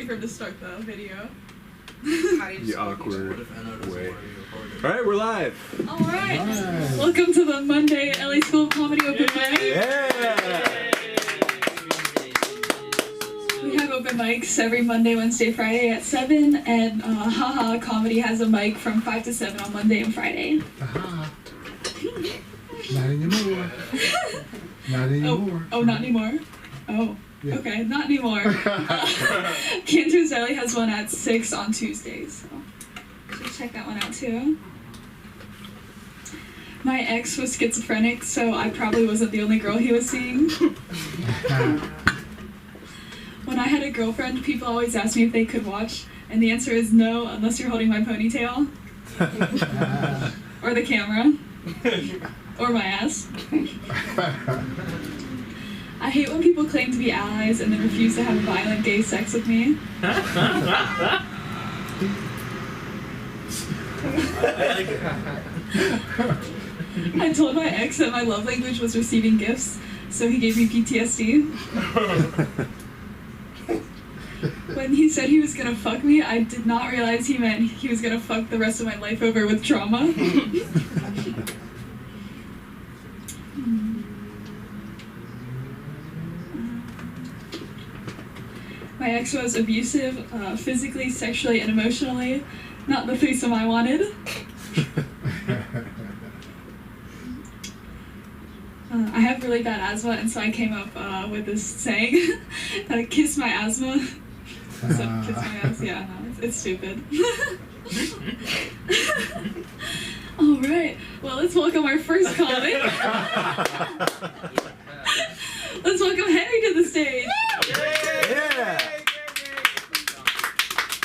waiting for him to start the video. The awkward way. Alright, we're live. Alright. Welcome to the Monday LA School of Comedy Open Mic. Yeah! We have open mics every Monday, Wednesday, Friday at 7, and Haha Comedy has a mic from 5 to 7 on Monday and Friday. Not anymore. Not anymore. Oh, not anymore? Oh, Yeah. okay, not anymore. Cantus Alley has one at 6 on Tuesdays, so check that one out too. My ex was schizophrenic, so I probably wasn't the only girl he was seeing. When I had a girlfriend, people always asked me if they could watch, and the answer is no, unless you're holding my ponytail. Or the camera. Or my ass. I hate when people claim to be allies and then refuse to have violent gay sex with me. I told my ex that my love language was receiving gifts, so he gave me PTSD. When he said he was gonna fuck me, I did not realize he meant he was gonna fuck the rest of my life over with trauma. My ex was abusive, physically, sexually, and emotionally. Not the threesome I wanted. I have really bad asthma, and so I came up with this saying, kiss my asthma. So, kiss my ass, yeah, no, it's stupid. Alright, well, let's welcome our first comic. Let's welcome Henry to the stage. Yeah!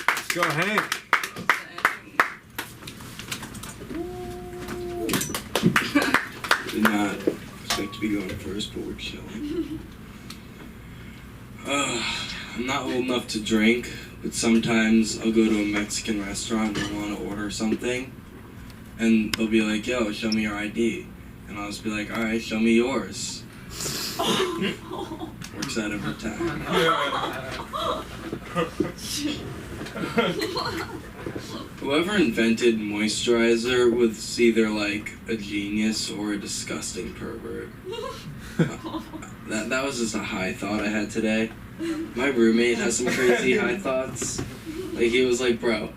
Let's go, Hank. Did not expect to be going first, but we're chilling. I'm not old enough to drink, but sometimes I'll go to a Mexican restaurant and want to order something, and they'll be like, yo, show me your ID. And I'll just be like, alright, show me yours. Works out every time. Whoever invented moisturizer was either like a genius or a disgusting pervert. That was just a high thought I had today. My roommate has some crazy high thoughts. Like he was like, bro,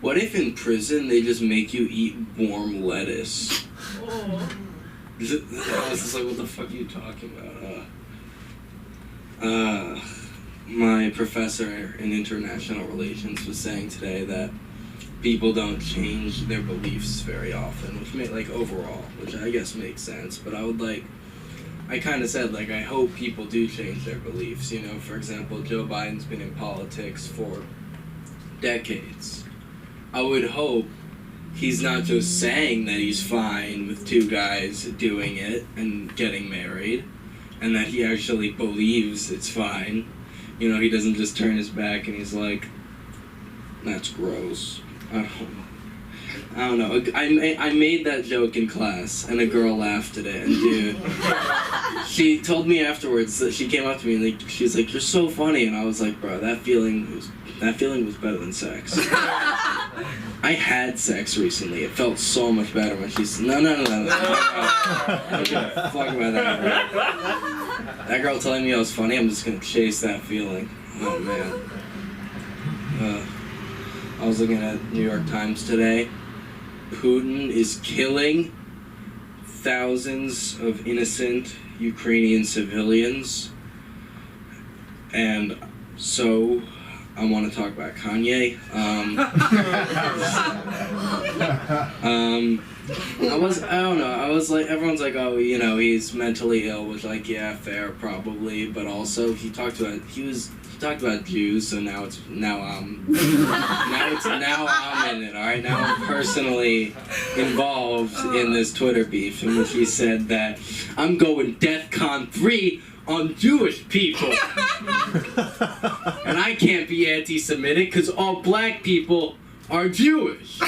what if in prison they just make you eat warm lettuce? I was just like, what the fuck are you talking about? My professor in international relations was saying today that people don't change their beliefs very often, which made, like, overall, which I guess makes sense, but I kind of said, like, I hope people do change their beliefs, you know. For example, Joe Biden's been in politics for decades. I would hope he's not just saying that he's fine with two guys doing it and getting married, and that he actually believes it's fine. You know, he doesn't just turn his back and he's like, that's gross. I don't know. I made that joke in class, and a girl laughed at it, and dude, she told me afterwards that she came up to me and like, she's like, you're so funny, and I was like, bro, that feeling was better than sex. I had sex recently. It felt so much better when she said, no. I don't give a fuck about that girl. That girl telling me I was funny, I'm just gonna chase that feeling. Oh, man. I was looking at New York Times today. Putin is killing thousands of innocent Ukrainian civilians. And so I want to talk about Kanye. I don't know. I was like, everyone's like, oh, you know, he's mentally ill, which, like, yeah, fair, probably. But also, he talked about Jews, so now I'm in it. All right, now I'm personally involved in this Twitter beef, in which he said that I'm going DEFCON 3 on Jewish people. And I can't be anti-Semitic because all black people are Jewish.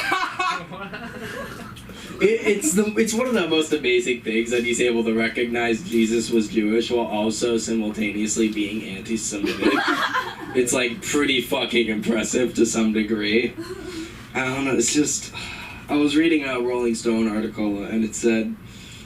It's one of the most amazing things that he's able to recognize Jesus was Jewish while also simultaneously being anti-Semitic. It's like pretty fucking impressive to some degree. I don't know, it's just... I was reading a Rolling Stone article and it said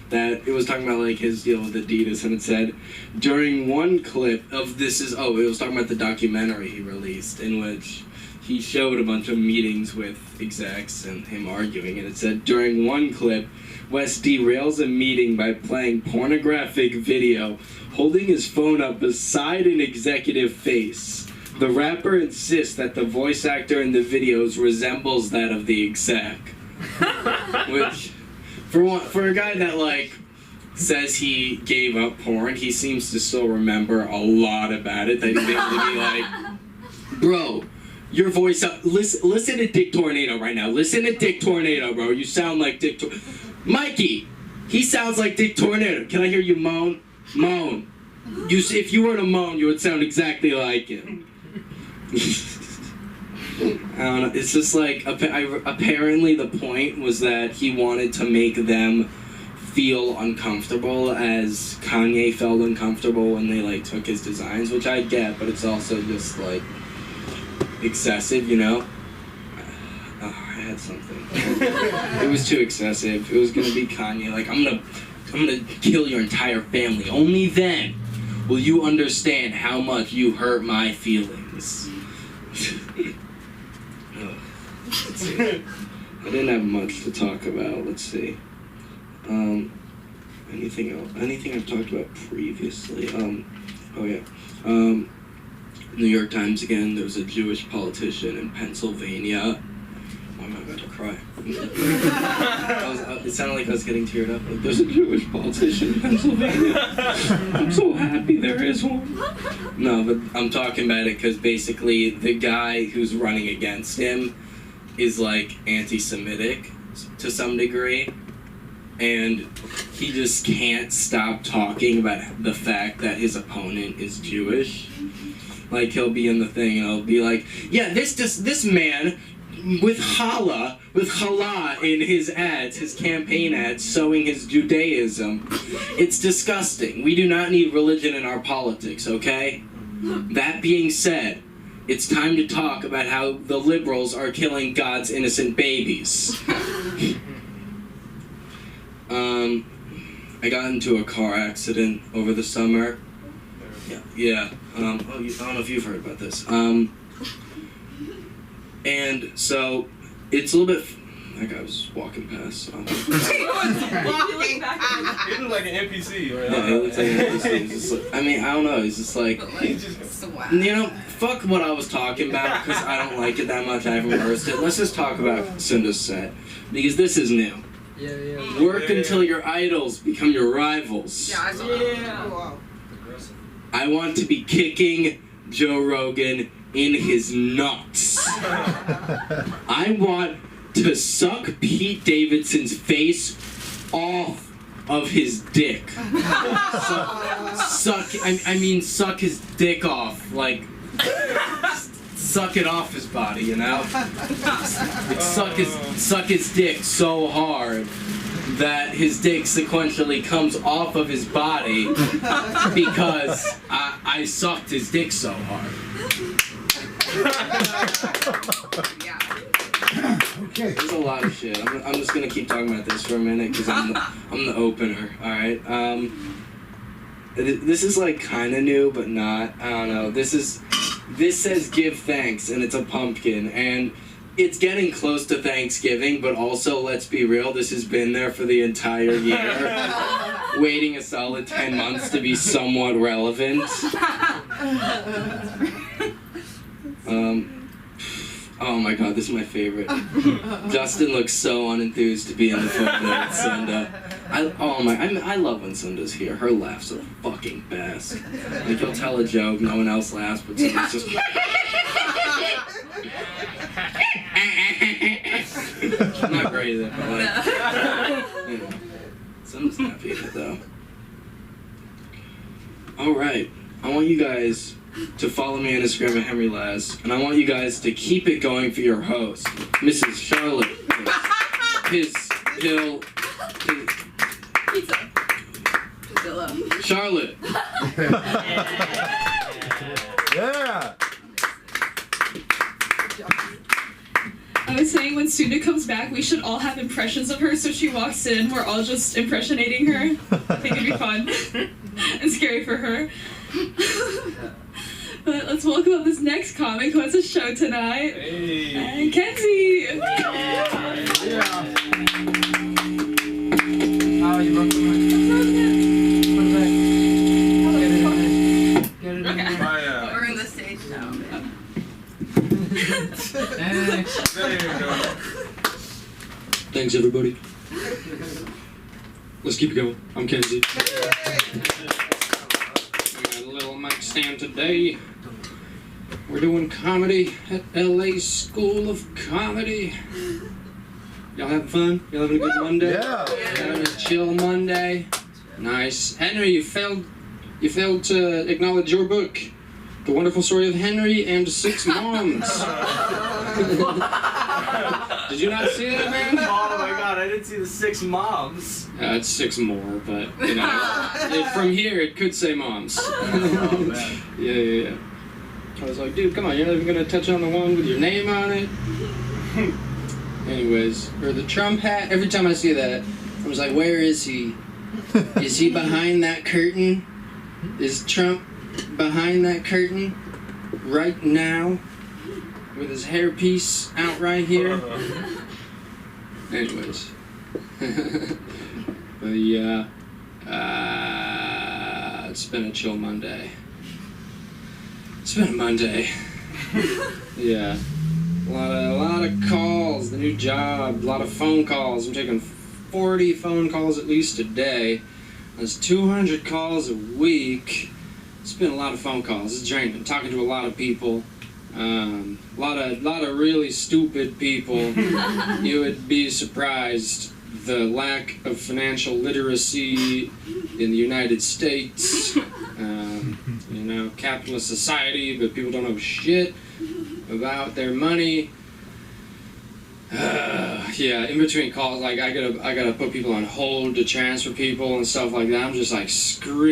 that it was talking about like his deal with Adidas, and it said during one clip of it was talking about the documentary he released in which he showed a bunch of meetings with execs and him arguing, and it said during one clip West derails a meeting by playing pornographic video holding his phone up beside an executive face. The rapper insists that the voice actor in the videos resembles that of the exec. Which, for a guy that, like, says he gave up porn, he seems to still remember a lot about it. That he's able to be like, bro, your voice up. Listen to Dick Tornado right now. Listen to Dick Tornado, bro. You sound like Dick Tornado. Mikey, he sounds like Dick Tornado. Can I hear you moan? Moan. If you were to moan, you would sound exactly like him. I don't know, it's just like, apparently the point was that he wanted to make them feel uncomfortable as Kanye felt uncomfortable when they, like, took his designs, which I get, but it's also just, like, excessive, you know? Oh, I had something. It was too excessive. It was gonna be Kanye, like, I'm gonna kill your entire family. Only then will you understand how much you hurt my feelings. Let's see. I didn't have much to talk about. Let's see. Anything else? Anything I've talked about previously? Oh yeah. New York Times again. There was a Jewish politician in Pennsylvania. Why am I about to cry? It sounded like I was getting teared up. Like, there's a Jewish politician in Pennsylvania. I'm so happy there is one. No, but I'm talking about it because basically the guy who's running against him is like anti-Semitic to some degree, and he just can't stop talking about the fact that his opponent is Jewish. Like, he'll be in the thing and he'll be like, yeah, this man with challah in his ads, his campaign ads, sowing his Judaism. It's disgusting. We do not need religion in our politics, okay? That being said, it's time to talk about how the liberals are killing God's innocent babies. I got into a car accident over the summer. Yeah. I don't know if you've heard about this. And so, it's a little bit... That guy was walking past. So. He looked like an NPC. Right? Yeah, he looks like an NPC. He's just like, I mean, I don't know. He's just like... You know, fuck what I was talking about, because I don't like it that much. I haven't rehearsed it. Let's just talk about Sunda's set, because this is new. Yeah. Work until your idols become your rivals. Yeah, I saw that. Wow. I want to be kicking Joe Rogan in his nuts. I want to suck Pete Davidson's face off of his dick. Suck his dick off, like, suck it off his body, you know? Like, suck his dick so hard that his dick sequentially comes off of his body because I sucked his dick so hard. Okay. There's a lot of shit. I'm just gonna keep talking about this for a minute because I'm the opener. All right. This is like kind of new, but not. I don't know. This says give thanks, and it's a pumpkin, and it's getting close to Thanksgiving, but also, let's be real, this has been there for the entire year, waiting a solid 10 months to be somewhat relevant. Oh my god, this is my favorite. Justin looks so unenthused to be in the photo with Sunda. I love when Sunda's here. Her laughs are fucking best. Like, you'll tell a joke, no one else laughs, but Sunda's just... I'm not great at it, but like, you know, Sunda's happy at it though. Alright, I want you guys to follow me on Instagram at Henry Laz, and I want you guys to keep it going for your host, Mrs. Charlotte. His Hill, Pizza. Pizzilla. Charlotte. Yeah. I was saying when Suna comes back, we should all have impressions of her. So she walks in, we're all just impressionating her. I think it'd be fun and scary for her. But let's welcome up this next comic who has a show tonight. Hey. And Kenzie. Oh, you broke the mic. Put it back. Get it in there. We're in the stage now, man. Next. There you go. Thanks, everybody. Let's keep it going. I'm Kenzie. I got a little mic stand today. We're doing comedy at LA School of Comedy. Y'all having fun? Y'all having a good Monday? Yeah. Having a chill Monday? Nice. Henry, you failed to acknowledge your book. The Wonderful Story of Henry and Six Moms. Did you not see that, man? Oh my god, I didn't see the 6 moms. It's 6 more, but, you know, from here it could say moms. Oh, man. Yeah. I was like, dude, come on, you're not even gonna touch on the one with your name on it? Anyways, or the Trump hat, every time I see that, I was like, where is he? Is he behind that curtain? Is Trump behind that curtain right now? With his hairpiece out right here? Anyways. But yeah, it's been a chill Monday. It's been a Monday. Yeah. A lot of calls, the new job, a lot of phone calls. I'm taking 40 phone calls at least a day. That's 200 calls a week. It's been a lot of phone calls. It's draining. Talking to a lot of people. A lot of really stupid people. You would be surprised the lack of financial literacy in the United States. You know, capitalist society, but people don't know shit about their money. Yeah, in between calls, like I gotta put people on hold to transfer people and stuff like that. I'm just like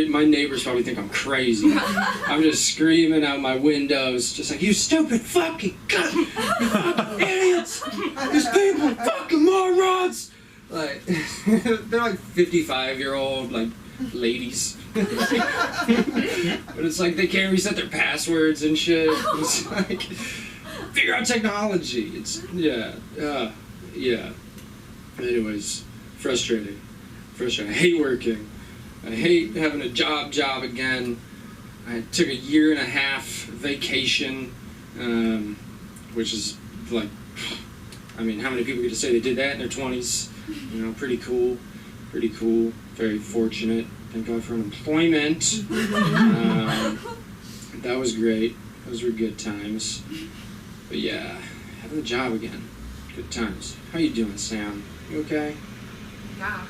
my neighbors probably think I'm crazy. I'm just screaming out my windows, just like, you stupid fucking god, you fucking idiots, these people fucking morons. Like they're like 55-year-old like ladies. But it's like they can't reset their passwords and shit. It's like, figure out technology. It's yeah. Anyways, frustrating. I hate working. I hate having a job again. I took a 1.5 year vacation, which is like, I mean, how many people get to say they did that in their 20s? You know, pretty cool. Very fortunate. Thank God for unemployment. That was great. Those were good times. But yeah, having a job again. Good times. How you doing, Sam? You okay? Yeah.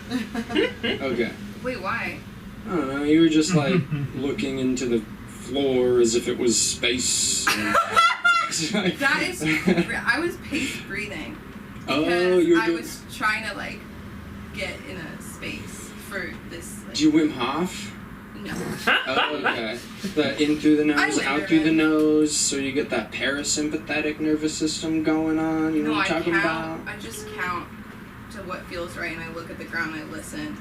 Okay. Wait, why? I don't know. You were just like looking into the floor as if it was space. That is. I was pace breathing. Oh, you were I doing... was trying to like get in a space for this. Like, Do you Wim Hof? No. Oh, okay. The in through the nose, out through the nose, so you get that parasympathetic nervous system going on. You know what I'm talking about? I just count to what feels right, and I look at the ground and I listen.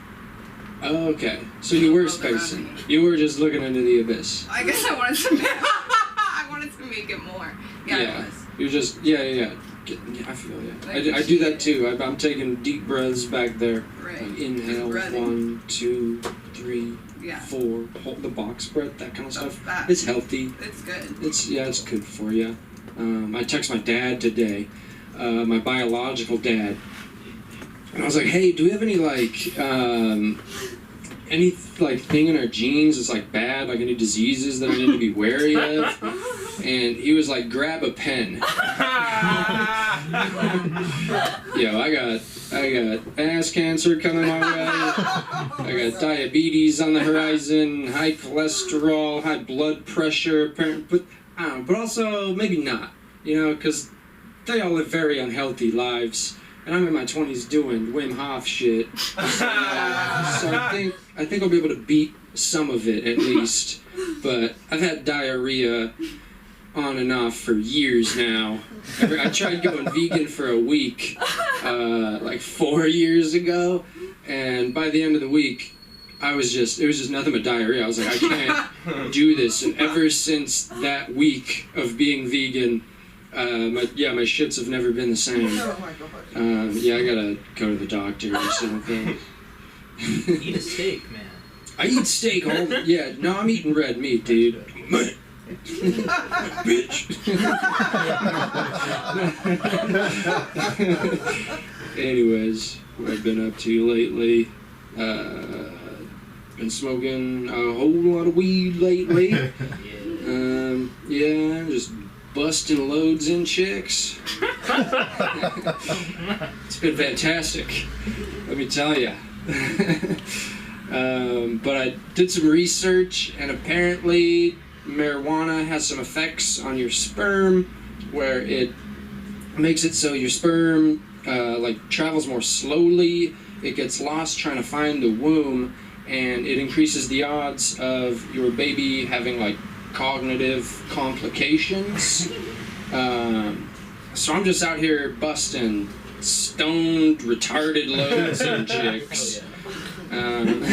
Oh, okay. So you were spacing. You were just looking into the abyss. I guess I wanted to. I wanted to make it more. Yeah. I was. You're just yeah. I feel you. I do that too. I'm taking deep breaths back there. Right. Like inhale, 1, 2, 3, Yeah. 4. Hold the box breath, that kind of stuff. That. It's healthy. It's good. It's good for you. I text my dad today, my biological dad, and I was like, hey, do we have any any thing in our genes that's like bad, like any diseases that I need to be wary of? And he was like, grab a pen. Yo, I got ass cancer coming my way. I got diabetes on the horizon, high cholesterol, high blood pressure, but I don't know, but also maybe not, you know, because they all live very unhealthy lives. and I'm in my 20s doing Wim Hof shit. So I think I'll be able to beat some of it at least. But I've had diarrhea on and off for years now. I tried going vegan for a week, like 4 years ago, and by the end of the week, it was just nothing but diarrhea. I was like, I can't do this. And ever since that week of being vegan, my shits have never been the same. Oh my god. I gotta go to the doctor or something. Eat a steak, man. I eat steak I'm eating red meat, dude. Bitch. Anyways, what I've been up to lately, been smoking a whole lot of weed lately. Just busting loads in chicks. It's been fantastic, let me tell ya. But I did some research, and apparently marijuana has some effects on your sperm where it makes it so your sperm travels more slowly. It gets lost trying to find the womb, and it increases the odds of your baby having like cognitive complications. So I'm just out here busting stoned, retarded loads in chicks. And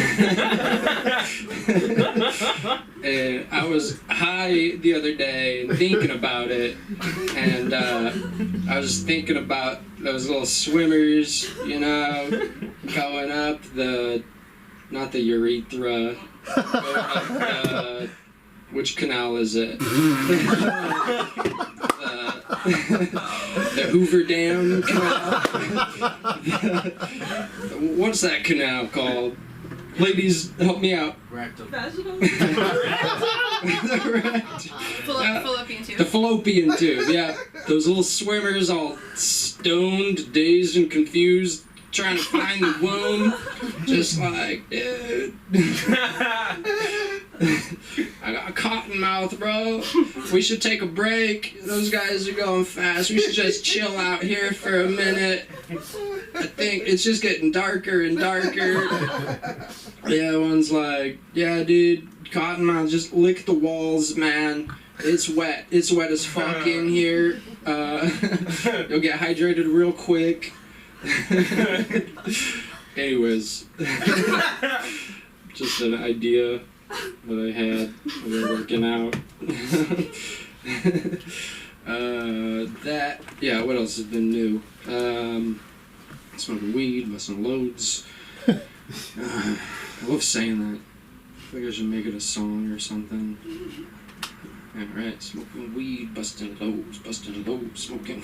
I was high the other day and thinking about it, and I was thinking about those little swimmers, going up not the urethra, going up which canal is it? The Hoover Dam Canal? What's that canal called? Ladies, help me out. Rectum. Vaginal? Fallopian tube. The fallopian tube, yeah. Those little swimmers all stoned, dazed, and confused, trying to find the womb. Just like, dude. I got a cotton mouth, bro. We should take a break. Those guys are going fast. We should just chill out here for a minute. I think it's just getting darker and darker. Yeah, one's like, yeah, dude, cottonmouth, just lick the walls, man. It's wet. It's wet as fuck in here. You'll get hydrated real quick. Anyways, just an idea that I had when we were working out. What else has been new? Smoking weed, busting loads. I love saying that. I think I should make it a song or something. Alright, smoking weed, busting loads, smoking.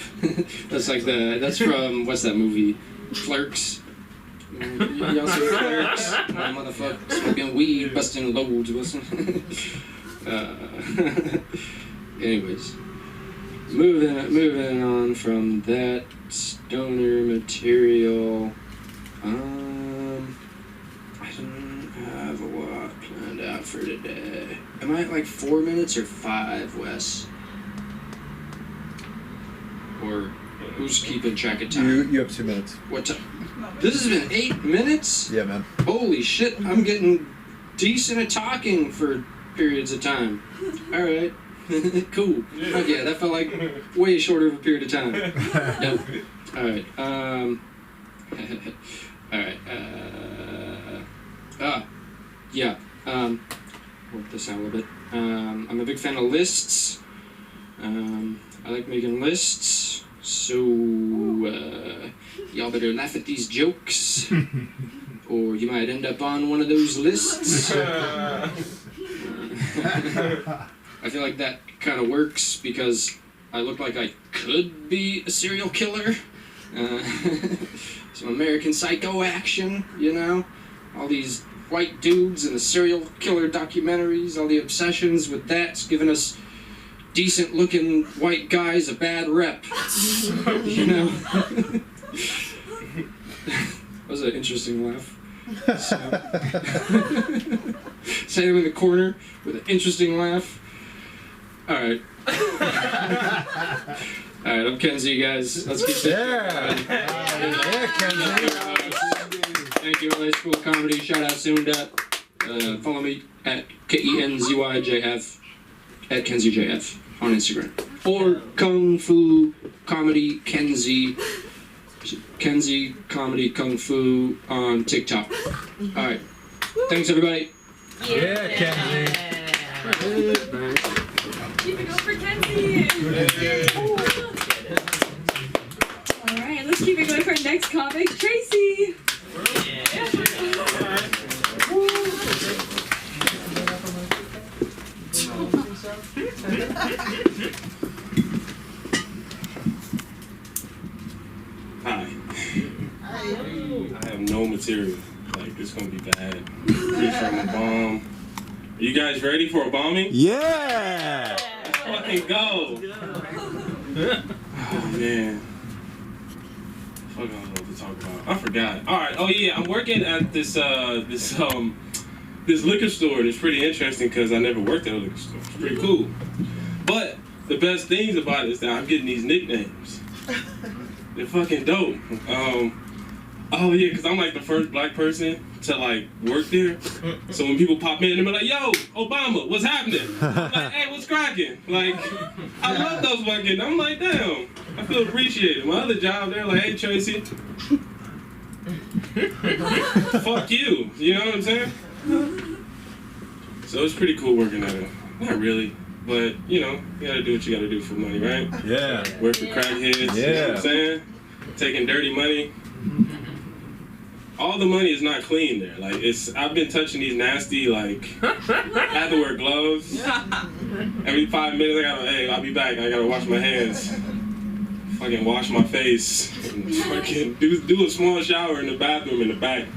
That's from, what's that movie? Clerks. Y'all see Clerks? Motherfucker, smoking weed, busting loads, anyways. Moving on from that stoner material. I don't have a lot planned out for today. Am I at like 4 minutes or 5, Wes? Or who's keeping track of time? You have 2 minutes. What time? This has been 8 minutes? Yeah, man. Holy shit, I'm getting decent at talking for periods of time. Alright. Cool. Okay, that felt like way shorter of a period of time. Nope. Alright, work this out a little bit. I'm a big fan of lists. I like making lists, so y'all better laugh at these jokes, or you might end up on one of those lists. I feel like that kind of works because I look like I could be a serial killer. Some American Psycho action, all these white dudes and the serial killer documentaries, all the obsessions with that's giving us decent looking white guys a bad rep. That was an interesting laugh. Sam in the corner with an interesting laugh. Alright. All right, I'm Kenzie, guys. Let's keep it. Yeah. Yeah, Kenzie. Thank you, LA School of Comedy. Shout out Sunda. Follow me at KenzyJF at KenzieJF on Instagram. Or Kung Fu Comedy Kenzie. Kenzie Comedy Kung Fu on TikTok. All right. Thanks, everybody. Yeah, Kenzie. Keep it going for Kenzie. All right, let's keep it going for our next comic, Tracy. Hi. I have no material. Like, it's gonna be bad. Free from a bomb. Are you guys ready for a bombing? Yeah. Let's fucking go. Oh, man. Fuck, I don't know what to talk about. I forgot. Alright, oh yeah, I'm working at this liquor store. It's pretty interesting because I never worked at a liquor store. It's pretty cool. But the best things about it is that I'm getting these nicknames. They're fucking dope. Oh yeah, because I'm like the first black person to like work there. So when people pop in, they're like, yo, Obama, what's happening? I'm like, hey, what's cracking? Like, I love those fucking, I'm like, damn, I feel appreciated. My other job, they're like, hey, Tracy. Fuck you. You know what I'm saying? So it's pretty cool working at it. Not really. But, you know, you gotta do what you gotta do for money, right? Yeah. Work for crackheads, you know what Yeah. I'm saying? Taking dirty money. All the money is not clean there. Like, I've been touching these nasty, like, I have to wear gloves. Every 5 minutes, I'll be back, I gotta wash my hands. Fucking wash my face. And fucking do a small shower in the bathroom in the back.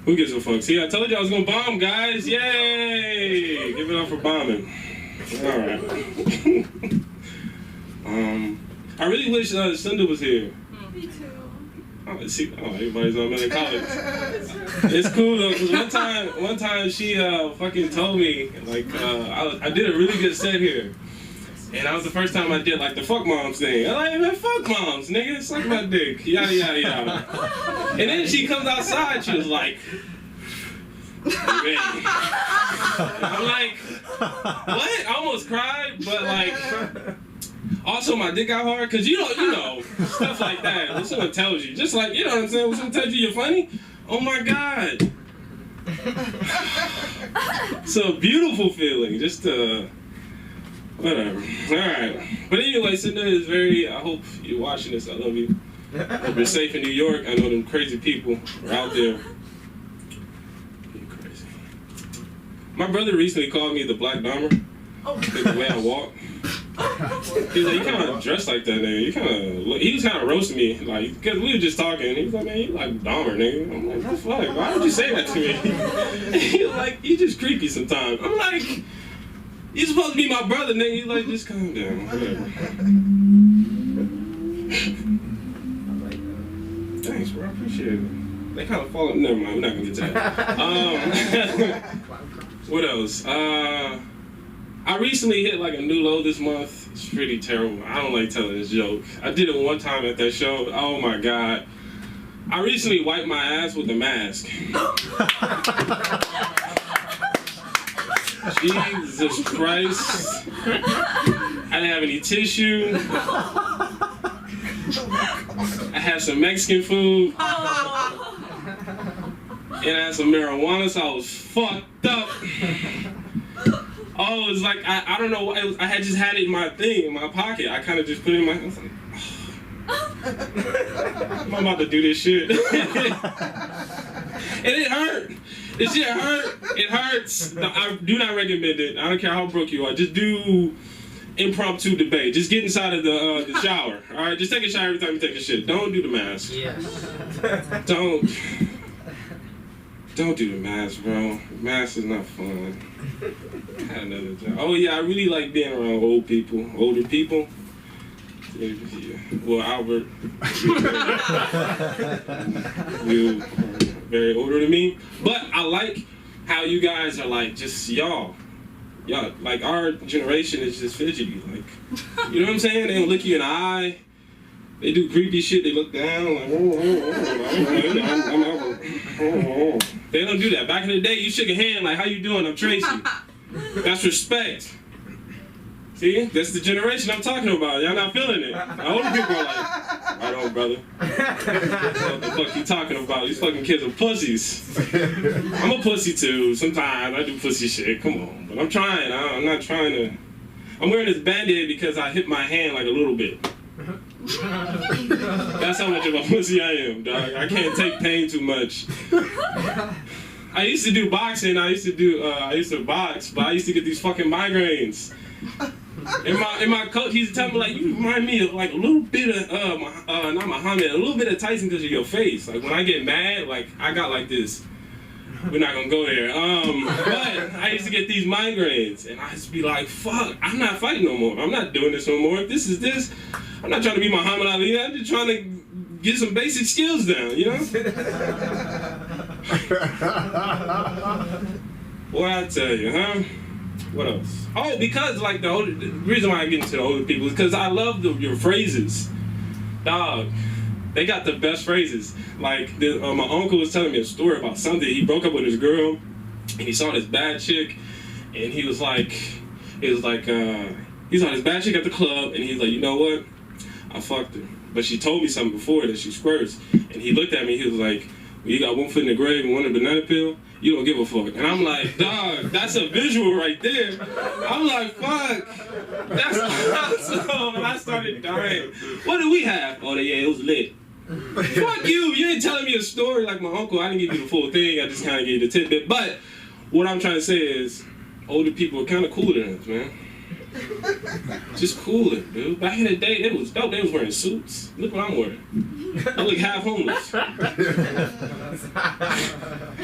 Who gives a fuck? See, I told you I was gonna bomb, guys. Yay! Give it up for bombing. All right. I really wish Sunda was here. Me too. Everybody's on in college. It's cool though, cause one time she fucking told me like I did a really good set here, and that was the first time I did like the fuck moms thing. I'm like, man, fuck moms, nigga, suck my dick, yada yada yada. And then she comes outside, she was like, "You ready?" I'm like, what? I almost cried, but like. Also, my dick got hard, because you know, stuff like that. When someone tells you, just like, you know what I'm saying? When someone tells you you're funny, oh my God. It's a beautiful feeling, just whatever. All right. But anyway, Sunda is I hope you're watching this. I love you. I hope you're safe in New York. I know them crazy people are out there. Being crazy. My brother recently called me the Black Dahmer. Because the way I walk. He was like, you kind of dressed like that, nigga. He was kind of roasting me, like, because we were just talking. He was like, man, you like Dahmer, nigga. I'm like, what the fuck? Why would you say that to me? He was like, you just creepy sometimes. I'm like, you're supposed to be my brother, nigga. He's like, just calm down. Whatever. Thanks, bro. I appreciate it. They kind of fall. Never mind. We're not going to get to that. What else? I recently hit like a new low this month. It's pretty terrible. I don't like telling this joke. I did it one time at that show. Oh my God. I recently wiped my ass with a mask. Jesus Christ. I didn't have any tissue. I had some Mexican food. And I had some marijuana, so I was fucked up. Oh, it was like, I don't know, I had just had it in my pocket. I kind of just put it in I was like, oh. I'm about to do this shit. And it hurt. This shit hurt. It hurts. No, I do not recommend it. I don't care how broke you are. Just do impromptu debate. Just get inside of the shower. All right, just take a shower every time you take a shit. Don't do the mask. Yes. Don't do the mask, bro. Mask is not fun. I had another job. Oh yeah, I really like being around older people. Yeah. Well, Albert, you very older than me, but I like how you guys are like just y'all. y'all, like our generation is just fidgety. Like, you know what I'm saying? They don't look you in the eye. They do creepy shit. They look down like, They don't do that. Back in the day, you shook a hand like, how you doing? I'm Tracy. That's respect. See, that's the generation I'm talking about. Y'all not feeling it. The older people are like, right on, brother. What the fuck you talking about? These fucking kids are pussies. I'm a pussy too. Sometimes I do pussy shit. Come on. But I'm trying. I'm not trying to. I'm wearing this Band-Aid because I hit my hand like a little bit. That's how much of a pussy I am, dog. I can't take pain too much. I used to do boxing. I used to box, but I used to get these fucking migraines. And my coach, he's telling me like, you remind me of like a little bit of not Muhammad, a little bit of Tyson because of your face. Like when I get mad, like I got like this. We're not gonna go there. But I used to get these migraines, and I used to be like, fuck, I'm not fighting no more. I'm not doing this no more. If this is this, I'm not trying to be Muhammad Ali. I'm just trying to get some basic skills down, you know? What I tell you, huh? What else? Oh, because like the reason why I get into the older people is because I love your phrases. Dog, they got the best phrases. Like my uncle was telling me a story about something. He broke up with his girl, and he saw this bad chick, and he saw this bad chick at the club, and he's like, you know what? I fucked her, but she told me something before that she squirts. And he looked at me. He was like, well, you got one foot in the grave and one in the banana peel. You don't give a fuck. And I'm like, dog, that's a visual right there. I'm like, fuck. That's awesome. And I started dying. What did we have? Oh, yeah, it was lit. Fuck you. You ain't telling me a story like my uncle. I didn't give you the full thing. I just kind of gave you the tidbit. But what I'm trying to say is older people are kind of cooler than us, man. Just cooler, dude. Back in the day, it was dope. They was wearing suits. Look what I'm wearing. I look half homeless. I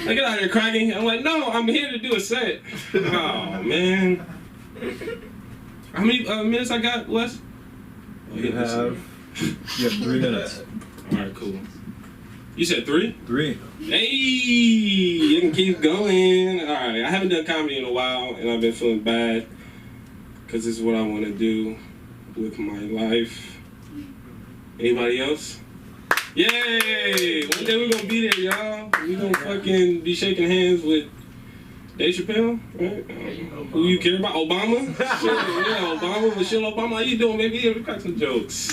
get out here cracking. I'm like, no, I'm here to do a set. Oh, man. How many minutes I got, Wes? Oh, You have 3 minutes. All right, cool. You said 3? 3. Hey, you can keep going. All right, I haven't done comedy in a while, and I've been feeling bad because this is what I want to do with my life. Anybody else? Yay! One day we're gonna be there, y'all. We're gonna fucking be shaking hands with Dave Chappelle, right? Who you care about? Obama? Shit, yeah, Obama. Michelle Obama, how you doing, baby? Yeah, we crack some jokes.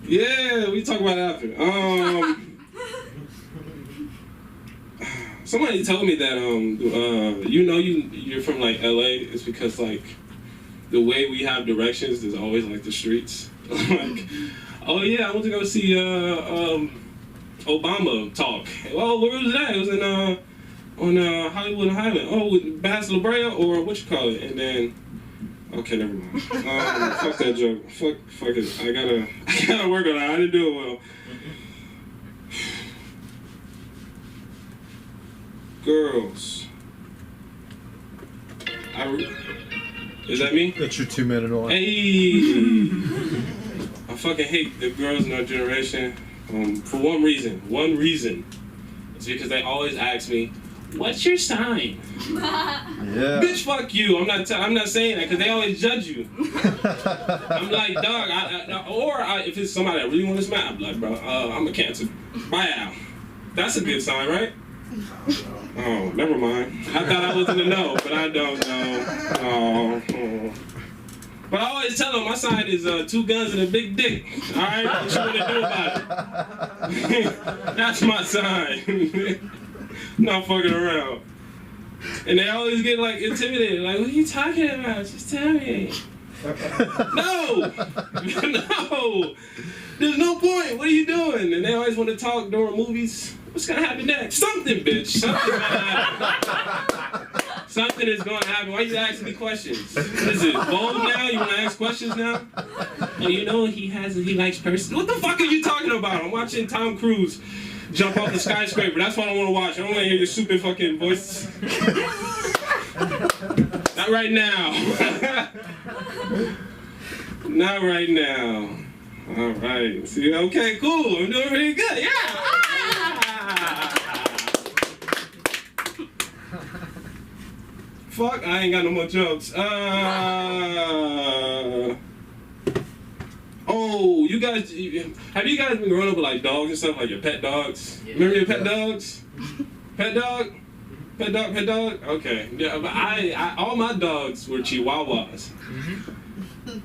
Yeah, we talk about it after. Somebody told me that you're from like LA. It's because like the way we have directions is always like the streets. Like, oh yeah, I went to go see Obama talk. Oh, where was that? It was in on Hollywood and Highland. Oh, with Bass La Brea or what you call it? And then okay, never mind. Fuck that joke. Fuck it. I gotta work on it. I didn't do it well. Girls. Is that me? That's your 2-minute one. Hey! I fucking hate the girls in our generation for one reason. One reason. It's because they always ask me, what's your sign? Yeah. Bitch, fuck you. I'm not saying that because they always judge you. I'm like, dog, if it's somebody I really want to smack, I'm like, bro, I'm a Cancer. Bye out. That's a good sign, right? Oh, never mind. I thought I was in the know, but I don't know. Oh. But I always tell them my sign is 2 guns and a big dick. All right? What you want to do about it? That's my sign. Not fucking around. And they always get like intimidated. Like, what are you talking about? Just tell me. No! No! There's no point. What are you doing? And they always want to talk during movies. What's gonna happen next? Something, bitch. Something's gonna happen. Something is gonna happen. Why are you asking me questions? Is it bold now? You wanna ask questions now? Oh, you know he likes persons. What the fuck are you talking about? I'm watching Tom Cruise jump off the skyscraper. That's what I wanna watch. I don't wanna hear your stupid fucking voice. Not right now. Not right now. All right. See, okay, cool. I'm doing pretty good. Yeah. Fuck, I ain't got no more jokes. Oh, you guys, have you guys been growing up with like dogs and stuff, like your pet dogs? Yeah. Remember your pet dogs? Pet dog? Pet dog, pet dog? Okay. Yeah, but I all my dogs were Chihuahuas.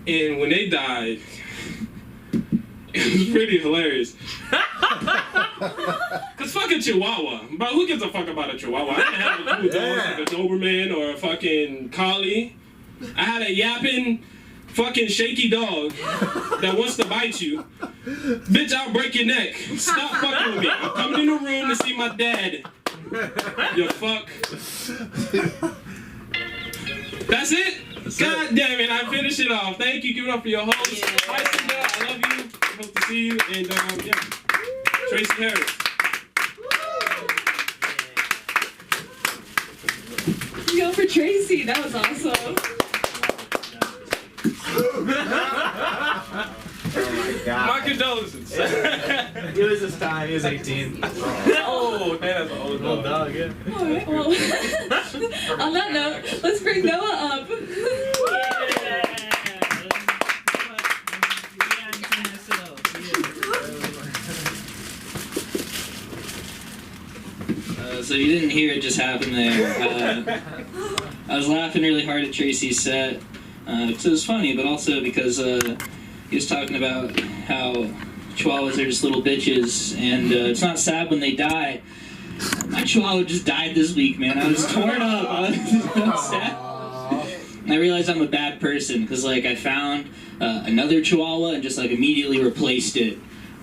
And when they died, it was pretty hilarious. Cause fuck a Chihuahua. Bro, who gives a fuck about a Chihuahua? I didn't have a cool dog like a Doberman or a fucking Collie. I had a yapping, fucking shaky dog that wants to bite you. Bitch, I'll break your neck. Stop fucking with me. I'm coming in the room to see my dad. You fuck. That's it? God damn it, I finished it off. Thank you. Give it up for your host. Lyson, I love you. Hope to see you. And yeah. Tracy Harris. Go for Tracy. That was awesome. Oh my god. My condolences. It was his time. He was 18. Oh, man, that's an old Little dog. dog, yeah. Alright, well, on that note, let's bring Noah up. So you didn't hear it just happen there. I was laughing really hard at Tracy's set because it was funny, but also because he was talking about how Chihuahuas are just little bitches, and it's not sad when they die. My Chihuahua just died this week, man. I was torn up. I was sad. And I realized I'm a bad person because, like, I found another Chihuahua and just, like, immediately replaced it.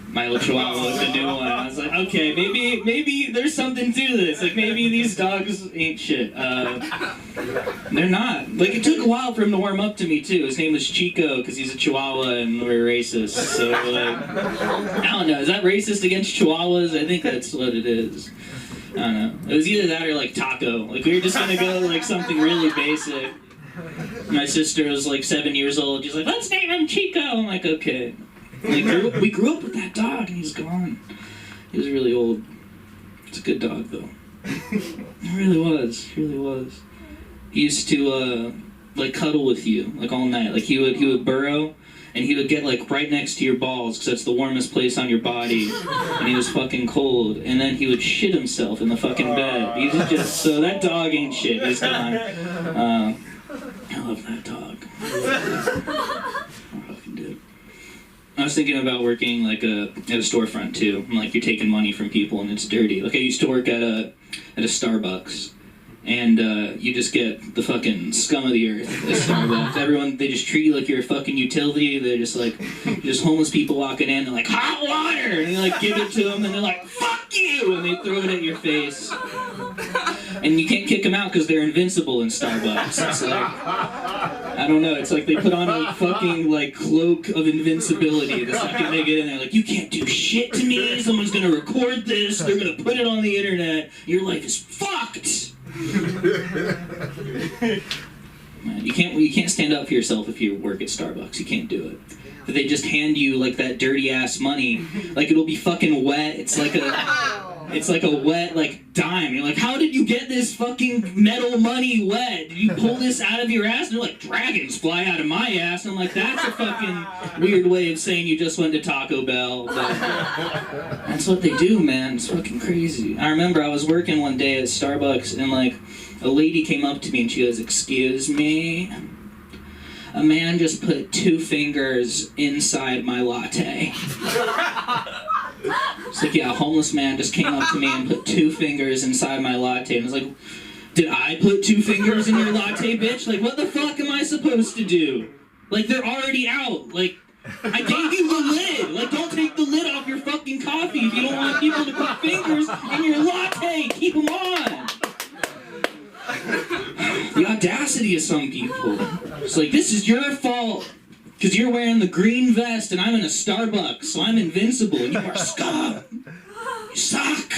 My little Chihuahua with a new one. I was like, okay, maybe there's something to this. Like, maybe these dogs ain't shit. They're not. Like, it took a while for him to warm up to me, too. His name was Chico, because he's a Chihuahua and we're racist. So, like, I don't know. Is that racist against Chihuahuas? I think that's what it is. I don't know. It was either that or, like, taco. Like, we were just gonna go, like, something really basic. My sister was, like, 7 years old. She's like, let's name him Chico. I'm like, okay. We grew up with that dog, and he's gone. He was really old. It's a good dog, though. It really was. He really was. He used to, like, cuddle with you, like, all night. Like, he would burrow, and he would get, like, right next to your balls, because that's the warmest place on your body. And he was fucking cold. And then he would shit himself in the fucking bed. He was just, so that dog ain't shit. He's gone. I love that dog. Fucking dude. I was thinking about working like at a storefront too. Like you're taking money from people and it's dirty. Like I used to work at a Starbucks, and you just get the fucking scum of the earth at Starbucks. Everyone, they just treat you like you're a fucking utility. They're just like just homeless people walking in. They're like hot water, and you like give it to them, and they're like fuck you, and they throw it at your face. And you can't kick them out because they're invincible in Starbucks. It's like, I don't know, it's like they put on a fucking, like, cloak of invincibility the second they get in there. Like, you can't do shit to me, someone's gonna record this, they're gonna put it on the internet, your life is fucked! Man, you can't stand up for yourself if you work at Starbucks, you can't do it. But they just hand you, like, that dirty-ass money, like, it'll be fucking wet, it's like a wet, like, dime. You're like, how did you get this fucking metal money wet? Did you pull this out of your ass? And they're like, dragons fly out of my ass. And I'm like, that's a fucking weird way of saying you just went to Taco Bell. But that's what they do, man. It's fucking crazy. I remember I was working one day at Starbucks, and, like, a lady came up to me, and she goes, excuse me? A man just put 2 fingers inside my latte. It's like, yeah, a homeless man just came up to me and put 2 fingers inside my latte. And I was like, did I put 2 fingers in your latte, bitch? Like, what the fuck am I supposed to do? Like, they're already out. Like, I gave you the lid. Like, don't take the lid off your fucking coffee if you don't want people to put fingers in your latte. Keep them on. The audacity of some people. It's like, this is your fault. Because you're wearing the green vest and I'm in a Starbucks, so I'm invincible and you are scum. You suck.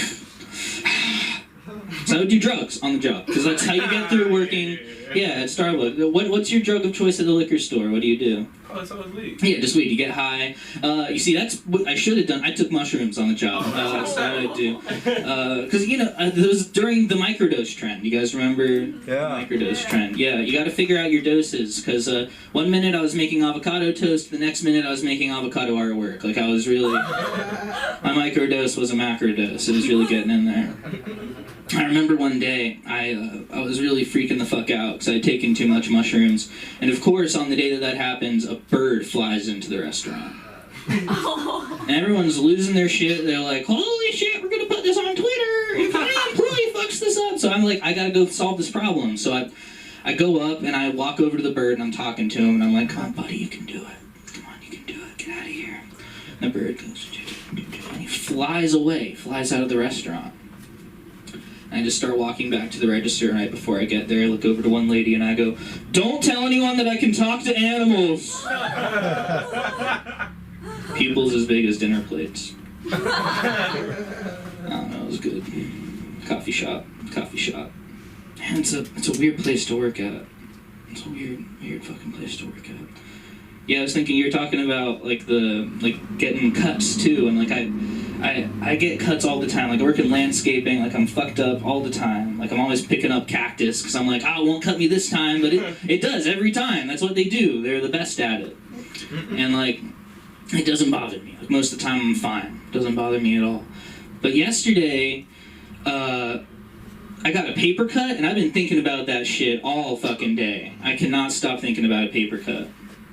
So I would do drugs on the job, because that's how you get through working, yeah, at Starbucks. What's your drug of choice at the liquor store? What do you do? Oh, that's always weed. Yeah, just weed. You get high. You see, that's what I should have done. I took mushrooms on the job. That's what I do. Because, it was during the microdose trend. You guys remember the microdose trend? Yeah, you got to figure out your doses. Because 1 minute I was making avocado toast, the next minute I was making avocado artwork. Like, I was really... My microdose was a macrodose. It was really getting in there. I remember one day, I was really freaking the fuck out because I had taken too much mushrooms. And of course, on the day that happens, a bird flies into the restaurant. And everyone's losing their shit. They're like, holy shit, we're going to put this on Twitter if any employee fucks this up. So I'm like, I got to go solve this problem. So I go up and I walk over to the bird and I'm talking to him. And I'm like, come on, buddy, you can do it. Come on, you can do it. Get out of here. And the bird goes, and he flies away, flies out of the restaurant. I just start walking back to the register right before I get there. I look over to one lady and I go, don't tell anyone that I can talk to animals. Pupils as big as dinner plates. I don't know, it was good. Coffee shop. Man, it's a weird place to work at. It's a weird fucking place to work at. Yeah, I was thinking you were talking about getting cuts too, and I get cuts all the time. Like I work in landscaping, like I'm fucked up all the time. Like I'm always picking up cactus because I'm like, oh, it won't cut me this time, but it does every time. That's what they do. They're the best at it. And like, it doesn't bother me. Like most of the time I'm fine. It doesn't bother me at all. But yesterday, I got a paper cut, and I've been thinking about that shit all fucking day. I cannot stop thinking about a paper cut.